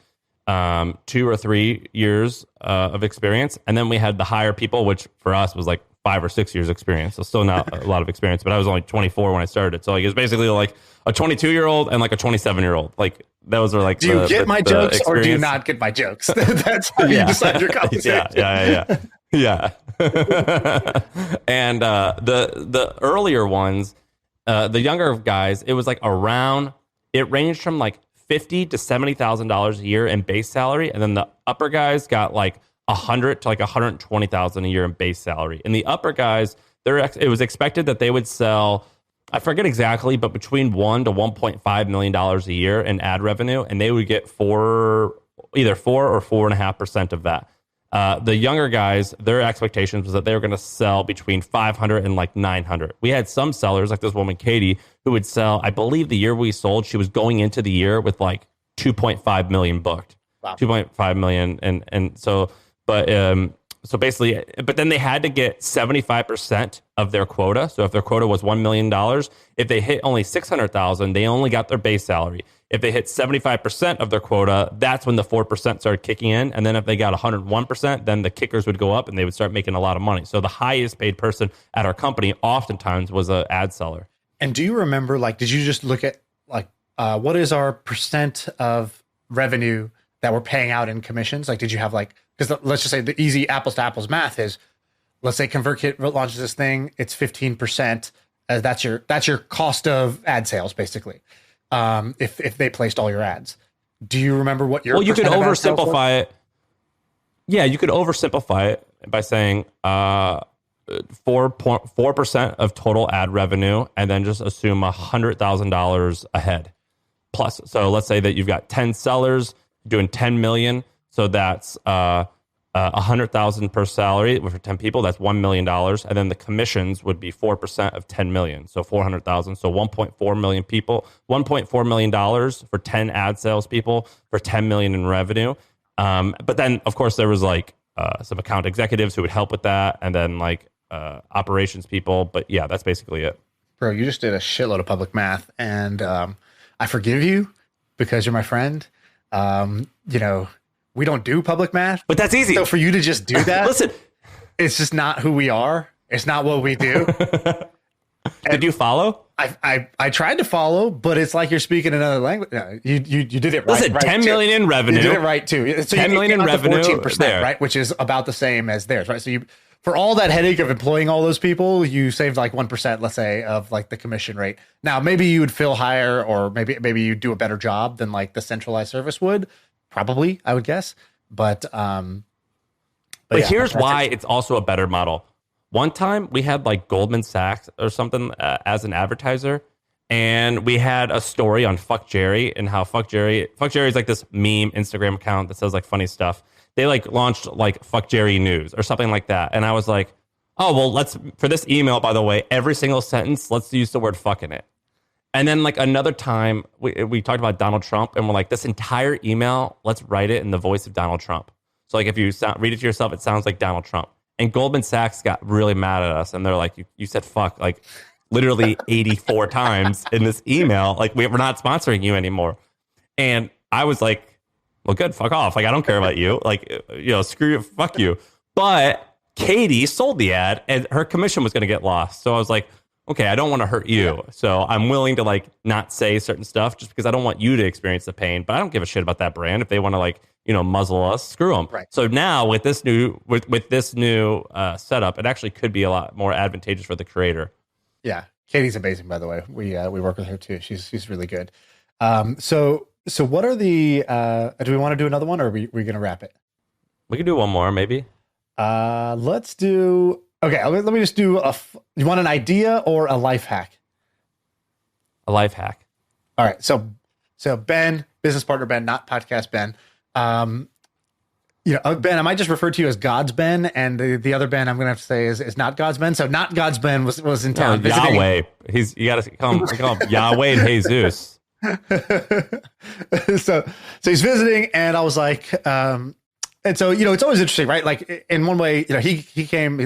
2 or 3 years of experience. And then we had the higher people, which for us was like 5 or 6 years experience. So still not a lot of experience, but I was only 24 when I started. So like, it was basically like a 22-year-old and like a 27-year-old. Like those are like, do you get my jokes or do you not get my jokes? That's how you decide your compensation. Yeah. And the earlier ones, the younger guys, it was like it ranged from like $50,000 to $70,000 a year in base salary, and then the upper guys got like $100,000 to like $120,000 a year in base salary. And the upper guys, it was expected that they would sell, I forget exactly, but between $1 to $1.5 million a year in ad revenue, and they would get either 4 or 4.5% of that. The younger guys, their expectations was that they were going to sell between 500 and like 900. We had some sellers, like this woman, Katie, who would sell, I believe the year we sold, she was going into the year with like 2.5 million booked. Wow. 2.5 million. And so, so basically, but then they had to get 75% of their quota. So if their quota was $1 million, if they hit only 600,000, they only got their base salary. If they hit 75% of their quota, that's when the 4% started kicking in. And then if they got 101%, then the kickers would go up and they would start making a lot of money. So the highest paid person at our company oftentimes was an ad seller. And do you remember, like, did you just look at like, what is our percent of revenue that we're paying out in commissions? Like, did you have like, because let's just say the easy apples to apples math is, let's say ConvertKit launches this thing, it's 15%. That's your cost of ad sales, basically. If they placed all your ads. Do you remember what your you could oversimplify it. Yeah, you could oversimplify it by saying 4% of total ad revenue, and then just assume $100,000 a head. Plus, so let's say that you've got 10 sellers doing 10 million, so that's 100,000 per salary for 10 people. That's $1 million, and then the commissions would be 4% of 10 million, so 400,000. So 1.4 million people, $1.4 million for 10 ad sales people for 10 million in revenue. But then, of course, there was like some account executives who would help with that, and then like operations people. But yeah, that's basically it. Bro, you just did a shitload of public math, and I forgive you because you're my friend. We don't do public math, but that's easy. So for you to just do that, listen, it's just not who we are. It's not what we do. Did you follow? I tried to follow, but it's like you're speaking another language. No, you did it right. Listen, 10 million in revenue. You did it right too. So 10 million in revenue, 14%, right? Which is about the same as theirs, right? So you, for all that headache of employing all those people, you saved like 1%, let's say, of like the commission rate. Now, maybe you would feel higher, or maybe you do a better job than like the centralized service would. Probably, I would guess. But yeah, here's why it's also a better model. One time we had like Goldman Sachs or something as an advertiser, and we had a story on Fuck Jerry and how Fuck Jerry is like this meme Instagram account that says like funny stuff. They like launched like Fuck Jerry News or something like that. And I was like, oh, well, for this email, by the way, every single sentence, let's use the word fuck in it. And then like another time we talked about Donald Trump, and we're like, this entire email, let's write it in the voice of Donald Trump. So like if you read it to yourself, it sounds like Donald Trump. And Goldman Sachs got really mad at us, and they're like, you said fuck like literally 84 times in this email. Like we're not sponsoring you anymore. And I was like, well, good, fuck off. Like I don't care about you. Like, screw you, fuck you. But Katie sold the ad, and her commission was going to get lost. So I was like, okay, I don't want to hurt you. So I'm willing to like not say certain stuff just because I don't want you to experience the pain, but I don't give a shit about that brand. If they want to like, muzzle us, screw them. Right. So now with this new, with this new setup, it actually could be a lot more advantageous for the creator. Yeah. Katie's amazing, by the way. We work with her too. She's really good. So what are the, do we want to do another one or are we going to wrap it? We can do one more maybe. Let's do, okay. Let me just do you want an idea or a life hack? A life hack. All right. So Ben, business partner Ben, not podcast Ben. Ben, I might just refer to you as God's Ben, and the other Ben I'm going to have to say is not God's Ben. So not God's Ben was in town visiting. Yahweh. You got to call him Yahweh and Jesus. so he's visiting, and I was like, and so it's always interesting, right? Like in one way, he came,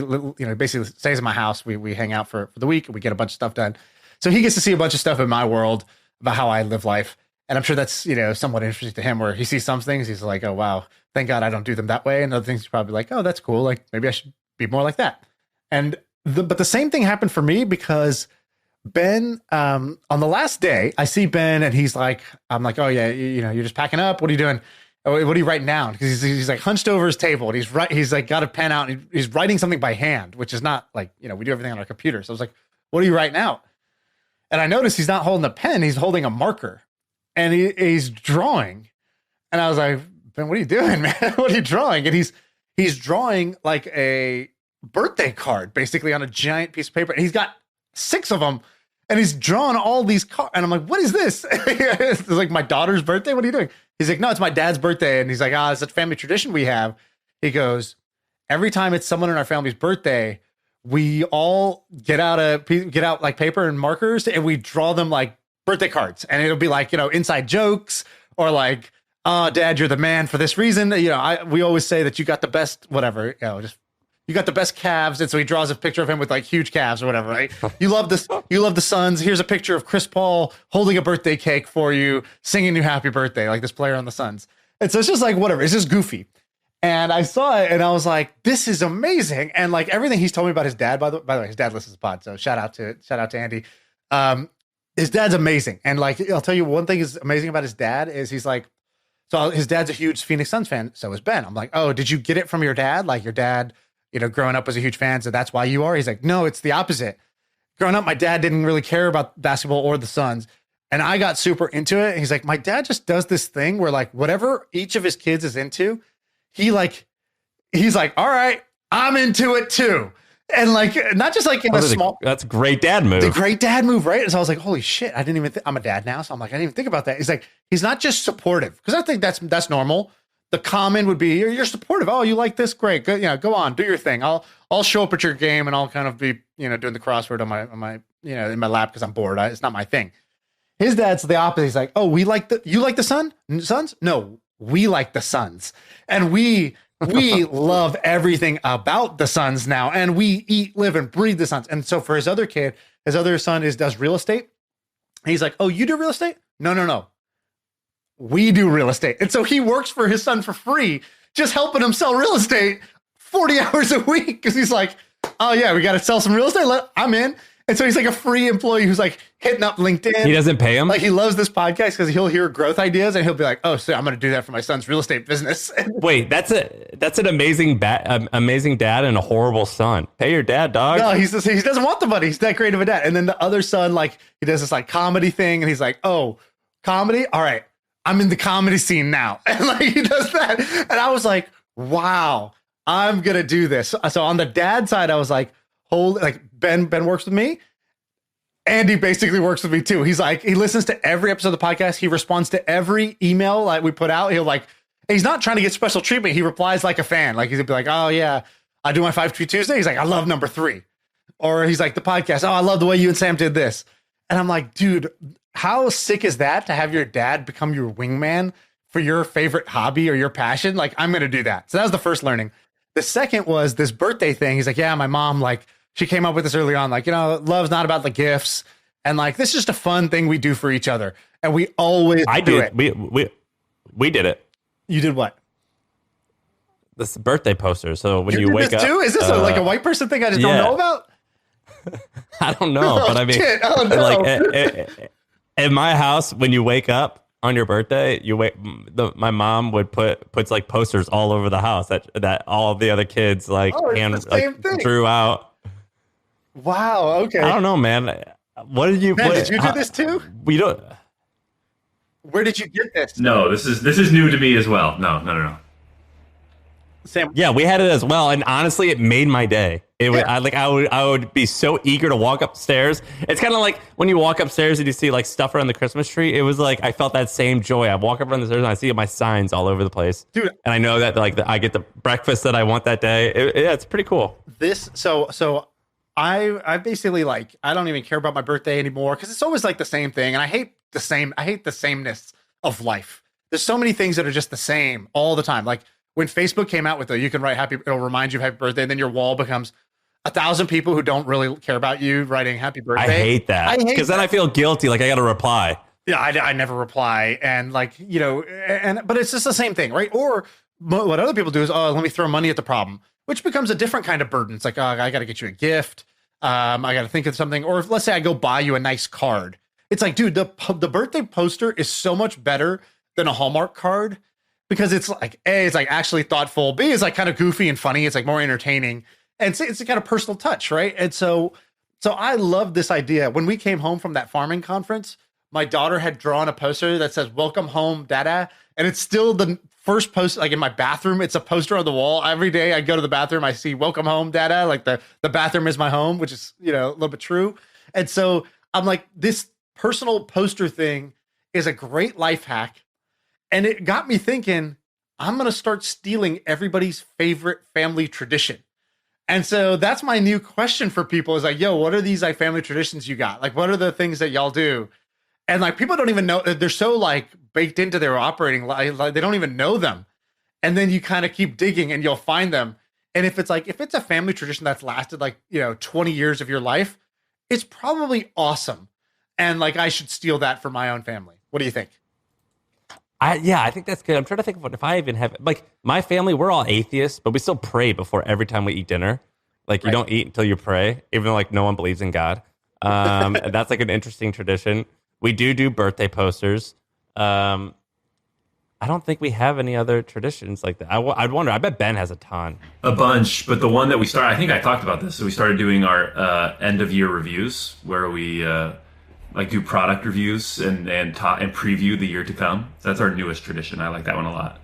basically stays in my house. We hang out for the week, and we get a bunch of stuff done. So he gets to see a bunch of stuff in my world about how I live life. And I'm sure that's, somewhat interesting to him where he sees some things. He's like, oh, wow, thank God I don't do them that way. And other things he's probably like, oh, that's cool. Like maybe I should be more like that. And but the same thing happened for me because Ben, on the last day, I see Ben and he's like, I'm like, oh, yeah, you're just packing up. What are you doing? What are you writing down? Because he's like hunched over his table and he's like got a pen out and he's writing something by hand, which is not like, we do everything on our computer. So I was like, what are you writing out? And I noticed he's not holding a pen. He's holding a marker. And he's drawing. And I was like, Ben, what are you doing, man? What are you drawing? And he's drawing like a birthday card, basically on a giant piece of paper. And he's got 6 of them. And he's drawn all these cards. And I'm like, what is this? It's like my daughter's birthday. What are you doing? He's like, no, it's my dad's birthday. And he's like, it's a family tradition we have. He goes, every time it's someone in our family's birthday, we all get out like paper and markers and we draw them like birthday cards, and it'll be like, inside jokes or like, Dad, you're the man for this reason. We always say that you got the best, whatever, just you got the best calves. And so he draws a picture of him with like huge calves or whatever, right? You love this. You love the Suns. Here's a picture of Chris Paul holding a birthday cake for you, singing you happy birthday, like this player on the Suns. And so it's just like, whatever. It's just goofy. And I saw it and I was like, this is amazing. And like everything he's told me about his dad, by the way, his dad listens to the pod. So shout out to Andy. His dad's amazing. And like, I'll tell you one thing is amazing about his dad is he's like, so his dad's a huge Phoenix Suns fan. So is Ben. I'm like, oh, did you get it from your dad? Like your dad, growing up was a huge fan. So that's why you are. He's like, no, it's the opposite. Growing up, my dad didn't really care about basketball or the Suns. And I got super into it. And he's like, my dad just does this thing where like, whatever each of his kids is into, he's like, all right, I'm into it too. And like, not just like in a small, that's a great dad move. The great dad move, right? And so I was like, holy shit, I didn't even I'm a dad now. So I'm like, I didn't even think about that. He's like, he's not just supportive. Cause I think that's normal. The common would be you're supportive. Oh, you like this? Great. Go, go on, do your thing. I'll show up at your game and I'll kind of be, doing the crossword on my, in my lap cause I'm bored. It's not my thing. His dad's the opposite. He's like, oh, you like the Suns? No, we like the Suns. And we love everything about the Suns now, and we eat, live, and breathe the Suns. And so for his other son does real estate. He's like, oh, you do real estate? No. We do real estate. And so he works for his son for free, just helping him sell real estate 40 hours a week. Because he's like, oh yeah, we got to sell some real estate. I'm in. And so he's like a free employee who's like hitting up LinkedIn. He doesn't pay him. Like he loves this podcast because he'll hear growth ideas and he'll be like, "Oh, so I'm going to do that for my son's real estate business." Wait, that's an amazing dad and a horrible son. Pay your dad, dog. No, he doesn't want the money. He's that great of a dad. And then the other son, like he does this like comedy thing, and he's like, "Oh, comedy? All right, I'm in the comedy scene now." And like he does that, and I was like, "Wow, I'm gonna do this." So on the dad side, I was like, Ben works with me. Andy basically works with me too. He's like, he listens to every episode of the podcast. He responds to every email like we put out. He's not trying to get special treatment. He replies like a fan. Like he's gonna be like, oh yeah, I do my 5 Tweet Tuesday. He's like, I love number 3. Or he's like, the podcast. Oh, I love the way you and Sam did this. And I'm like, dude, how sick is that to have your dad become your wingman for your favorite hobby or your passion? Like, I'm going to do that. So that was the first learning. The second was this birthday thing. He's like, yeah, my mom, like, she came up with this early on, like, love's not about the gifts. And like, this is just a fun thing we do for each other. And we always do it. We did it. You did what? This birthday poster. So when you wake up. Too? Is this like a white person thing I just don't know about? I don't know, but I mean, like in my house, when you wake up on your birthday, my mom would puts like posters all over the house that all of the other kids drew out. Wow. Okay. I don't know, man. What did you? Did you do this too? We don't. Where did you get this? No, this is new to me as well. No. Sam. Yeah, we had it as well, and honestly, it made my day. I would be so eager to walk upstairs. It's kind of like when you walk upstairs and you see like stuff around the Christmas tree. It was like I felt that same joy. I walk up around the stairs and I see my signs all over the place, dude. And I know that I get the breakfast that I want that day. It's pretty cool. I basically like I don't even care about my birthday anymore because it's always like the same thing, and I hate the sameness of life. There's so many things that are just the same all the time. Like when Facebook came out with you can write it'll remind you of happy birthday, and then your wall becomes 1,000 people who don't really care about you writing happy birthday. I hate that because then I feel guilty, like I got to reply. Yeah, I never reply, and like but it's just the same thing, right? Or what other people do is let me throw money at the problem, which becomes a different kind of burden. It's like I got to get you a gift. I got to think of something, or let's say I go buy you a nice card. It's like, dude, the birthday poster is so much better than a Hallmark card because it's like A, it's like actually thoughtful. B, it's like kind of goofy and funny. It's like more entertaining, and it's a kind of personal touch, right? And so I love this idea. When we came home from that farming conference, my daughter had drawn a poster that says "Welcome home, Dada," and it's still the first post, like in my bathroom. It's a poster on the wall. Every day I go to the bathroom, I see "Welcome home, Dada." Like the bathroom is my home, which is a little bit true. And so I'm like, this personal poster thing is a great life hack. And it got me thinking, I'm going to start stealing everybody's favorite family tradition. And so that's my new question for people is like, yo, what are these like family traditions you got? Like, what are the things that y'all do? And like, people don't even know, they're so like baked into their operating life, like, they don't even know them. And then you kind of keep digging and you'll find them. And if it's a family tradition that's lasted like, 20 years of your life, it's probably awesome. And like, I should steal that for my own family. What do you think? I think that's good. I'm trying to think of if I even have, like, my family, we're all atheists, but we still pray before every time we eat dinner. Like, you don't eat until you pray, even though like no one believes in God. That's like an interesting tradition. We do birthday posters. I don't think we have any other traditions like that. I'd wonder. I bet Ben has a ton. A bunch, but the one that we started, I think I talked about this. So we started doing our end of year reviews where we do product reviews and preview the year to come. So that's our newest tradition. I like that one a lot.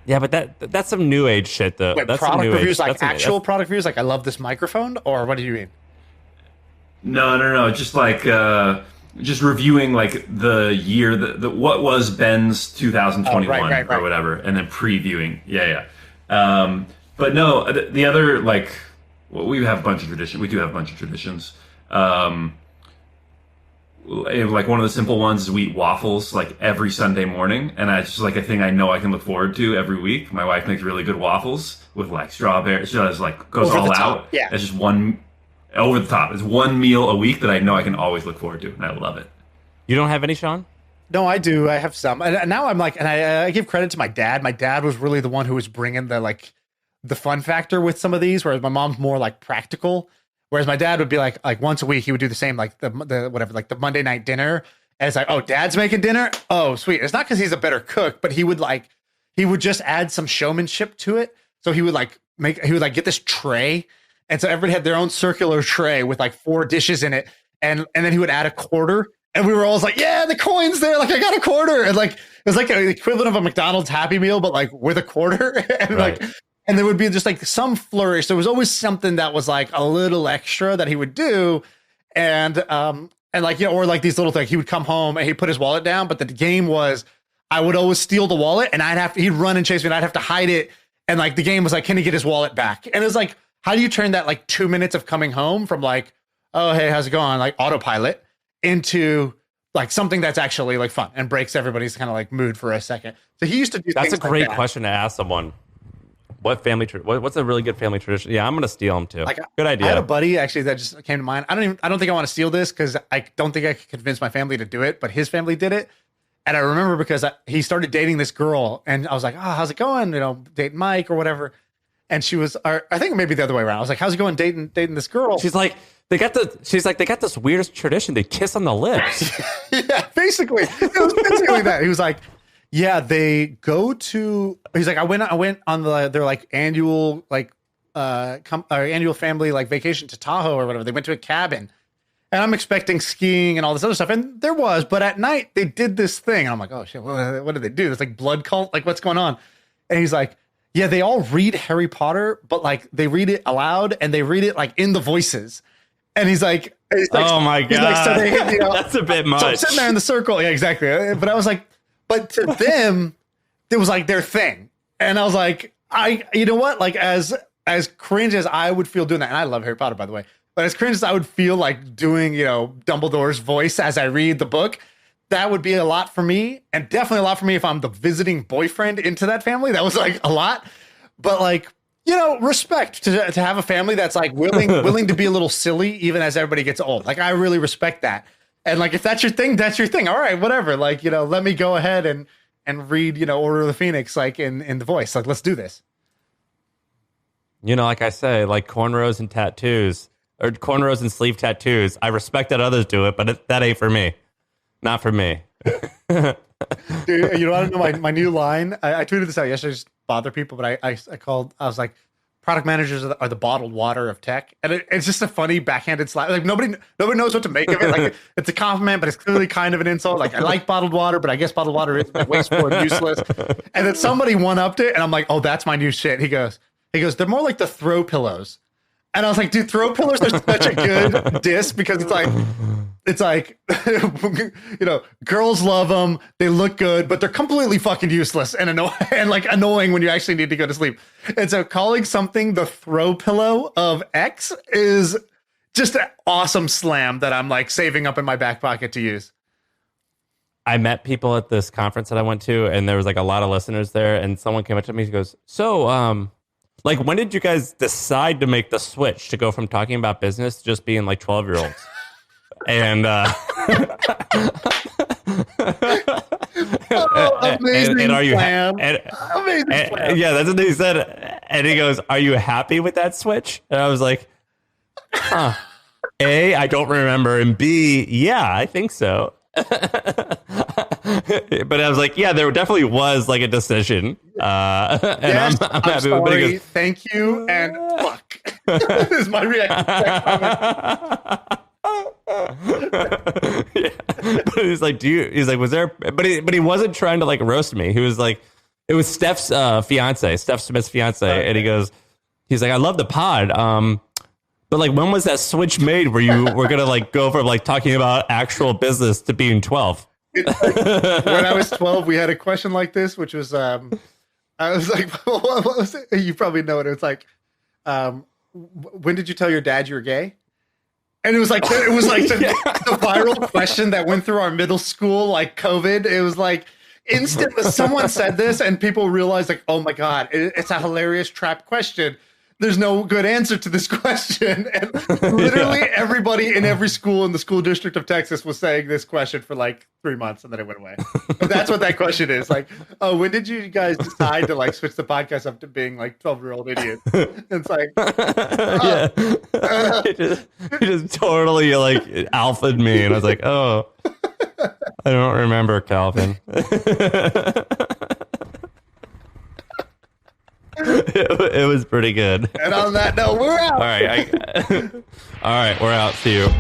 Yeah, but that's some new age shit though. Wait, that's product reviews, age. like actual product reviews, like I love this microphone, or what do you mean? No. Just like just reviewing like the year, the what was Ben's 2021 right. or whatever, and then previewing. Yeah. But no, the other we have a bunch of traditions. We do have a bunch of traditions. Like one of the simple ones is we eat waffles like every Sunday morning, and it's just like a thing I know I can look forward to every week. My wife makes really good waffles with like strawberry. She does like goes all out. Yeah, it's just one over the top. It's one meal a week that I know I can always look forward to, and I love it. You don't have any, Shaan? No, I do. I have some, and now I'm like, and I give credit to my dad. My dad was really the one who was bringing the fun factor with some of these, whereas my mom's more like practical. Whereas my dad would be like once a week, he would do the same, like the whatever, like the Monday night dinner. And it's like, oh, dad's making dinner. Oh, sweet. It's not because he's a better cook, but he would just add some showmanship to it. So he would get this tray. And so everybody had their own circular tray with like 4 dishes in it. And then he would add a quarter. And we were always like, yeah, the coin's there. Like I got a quarter. And like, it was like the equivalent of a McDonald's Happy Meal, but like with a quarter. And right. And there would be just like some flourish. There was always something that was like a little extra that he would do. And like, or like these little things, he would come home and he'd put his wallet down. But the game was, I would always steal the wallet and he'd run and chase me and I'd have to hide it. And like, the game was like, can he get his wallet back? And it was like, how do you turn that like 2 minutes of coming home from like, oh, hey, how's it going? Like autopilot into like something that's actually like fun and breaks everybody's kind of like mood for a second. So he used to do that's things a great like question to ask someone. What family? What's a really good family tradition? Yeah, I'm gonna steal them too. Like, good idea. I had a buddy actually that just came to mind. I don't think I want to steal this because I don't think I could convince my family to do it, but his family did it. And I remember because he started dating this girl, and I was like, "Oh, how's it going? Dating Mike or whatever." And she was, or I think maybe the other way around. I was like, "How's it going dating this girl?" She's like, She's like, they got this weirdest tradition. They kiss on the lips. Yeah, basically. It was basically that. He was like, yeah, they go to, he's like, I went on their like annual, like, annual family like vacation to Tahoe or whatever. They went to a cabin and I'm expecting skiing and all this other stuff. And there was, but at night they did this thing. And I'm like, oh shit, what did they do? It's like blood cult. Like what's going on? And he's like, yeah, they all read Harry Potter, but like they read it aloud and they read it like in the voices. And he's like oh my God, like, so they, that's a bit much. So I'm sitting there in the circle. Yeah, exactly. But I was like, but to them, it was like their thing. And I was like, you know what? Like as cringe as I would feel doing that, and I love Harry Potter, by the way, but as cringe as I would feel like doing, Dumbledore's voice as I read the book, that would be a lot for me, and definitely a lot for me if I'm the visiting boyfriend into that family. That was like a lot, but like, respect to have a family that's like willing to be a little silly even as everybody gets old. Like I really respect that. And like if that's your thing, that's your thing. All right, whatever. Like, let me go ahead and read, Order of the Phoenix like in the voice. Like let's do this. Like I say, like cornrows and tattoos or cornrows and sleeve tattoos. I respect that others do it, but that ain't for me. Not for me. Dude, you want to know my new line? I tweeted this out yesterday, just bother people, but I was like, product managers are the bottled water of tech. And it's just a funny backhanded slap. Like nobody knows what to make of it. Like it's a compliment, but it's clearly kind of an insult. Like I like bottled water, but I guess bottled water is wasteful and useless. And then somebody one-upped it and I'm like, oh, that's my new shit. He goes, they're more like the throw pillows. And I was like, dude, throw pillows are such a good diss because it's like, girls love them. They look good, but they're completely fucking useless and annoying when you actually need to go to sleep. And so calling something the throw pillow of X is just an awesome slam that I'm like saving up in my back pocket to use. I met people at this conference that I went to, and there was like a lot of listeners there, and someone came up to me and goes, so, like, when did you guys decide to make the switch to go from talking about business to just being like 12-year-olds? And amazing are you plan. Amazing plan. Yeah, that's what he said. And he goes, "Are you happy with that switch?" And I was like, "Huh. A, I don't remember, and B, yeah, I think so." But I was like, yeah, there definitely was like a decision. And yes, I'm happy with it. Goes, thank you, and fuck. This is my reaction. Yeah. But he's like, was there, but he wasn't trying to like roast me. He was like, it was Steph's fiance, Steph Smith's fiance. And he's like, I love the pod. But like, when was that switch made where you were going to like go from like talking about actual business to being 12? When I was 12, we had a question like this, which was, I was like, what was it? You probably know it. It's like, when did you tell your dad you were gay? And it was like the viral question that went through our middle school, like COVID. It was like instantly someone said this and people realized like, oh my God, it's a hilarious trap question. There's no good answer to this question. And literally everybody in every school in the school district of Texas was saying this question for like 3 months and then it went away. But that's what that question is. Like, oh, when did you guys decide to like switch the podcast up to being like 12-year-old idiots? It's like, he just totally like alphaed me. And I was like, oh, I don't remember, Calvin. It was pretty good. And on that note, we're out. All right, we're out. See you.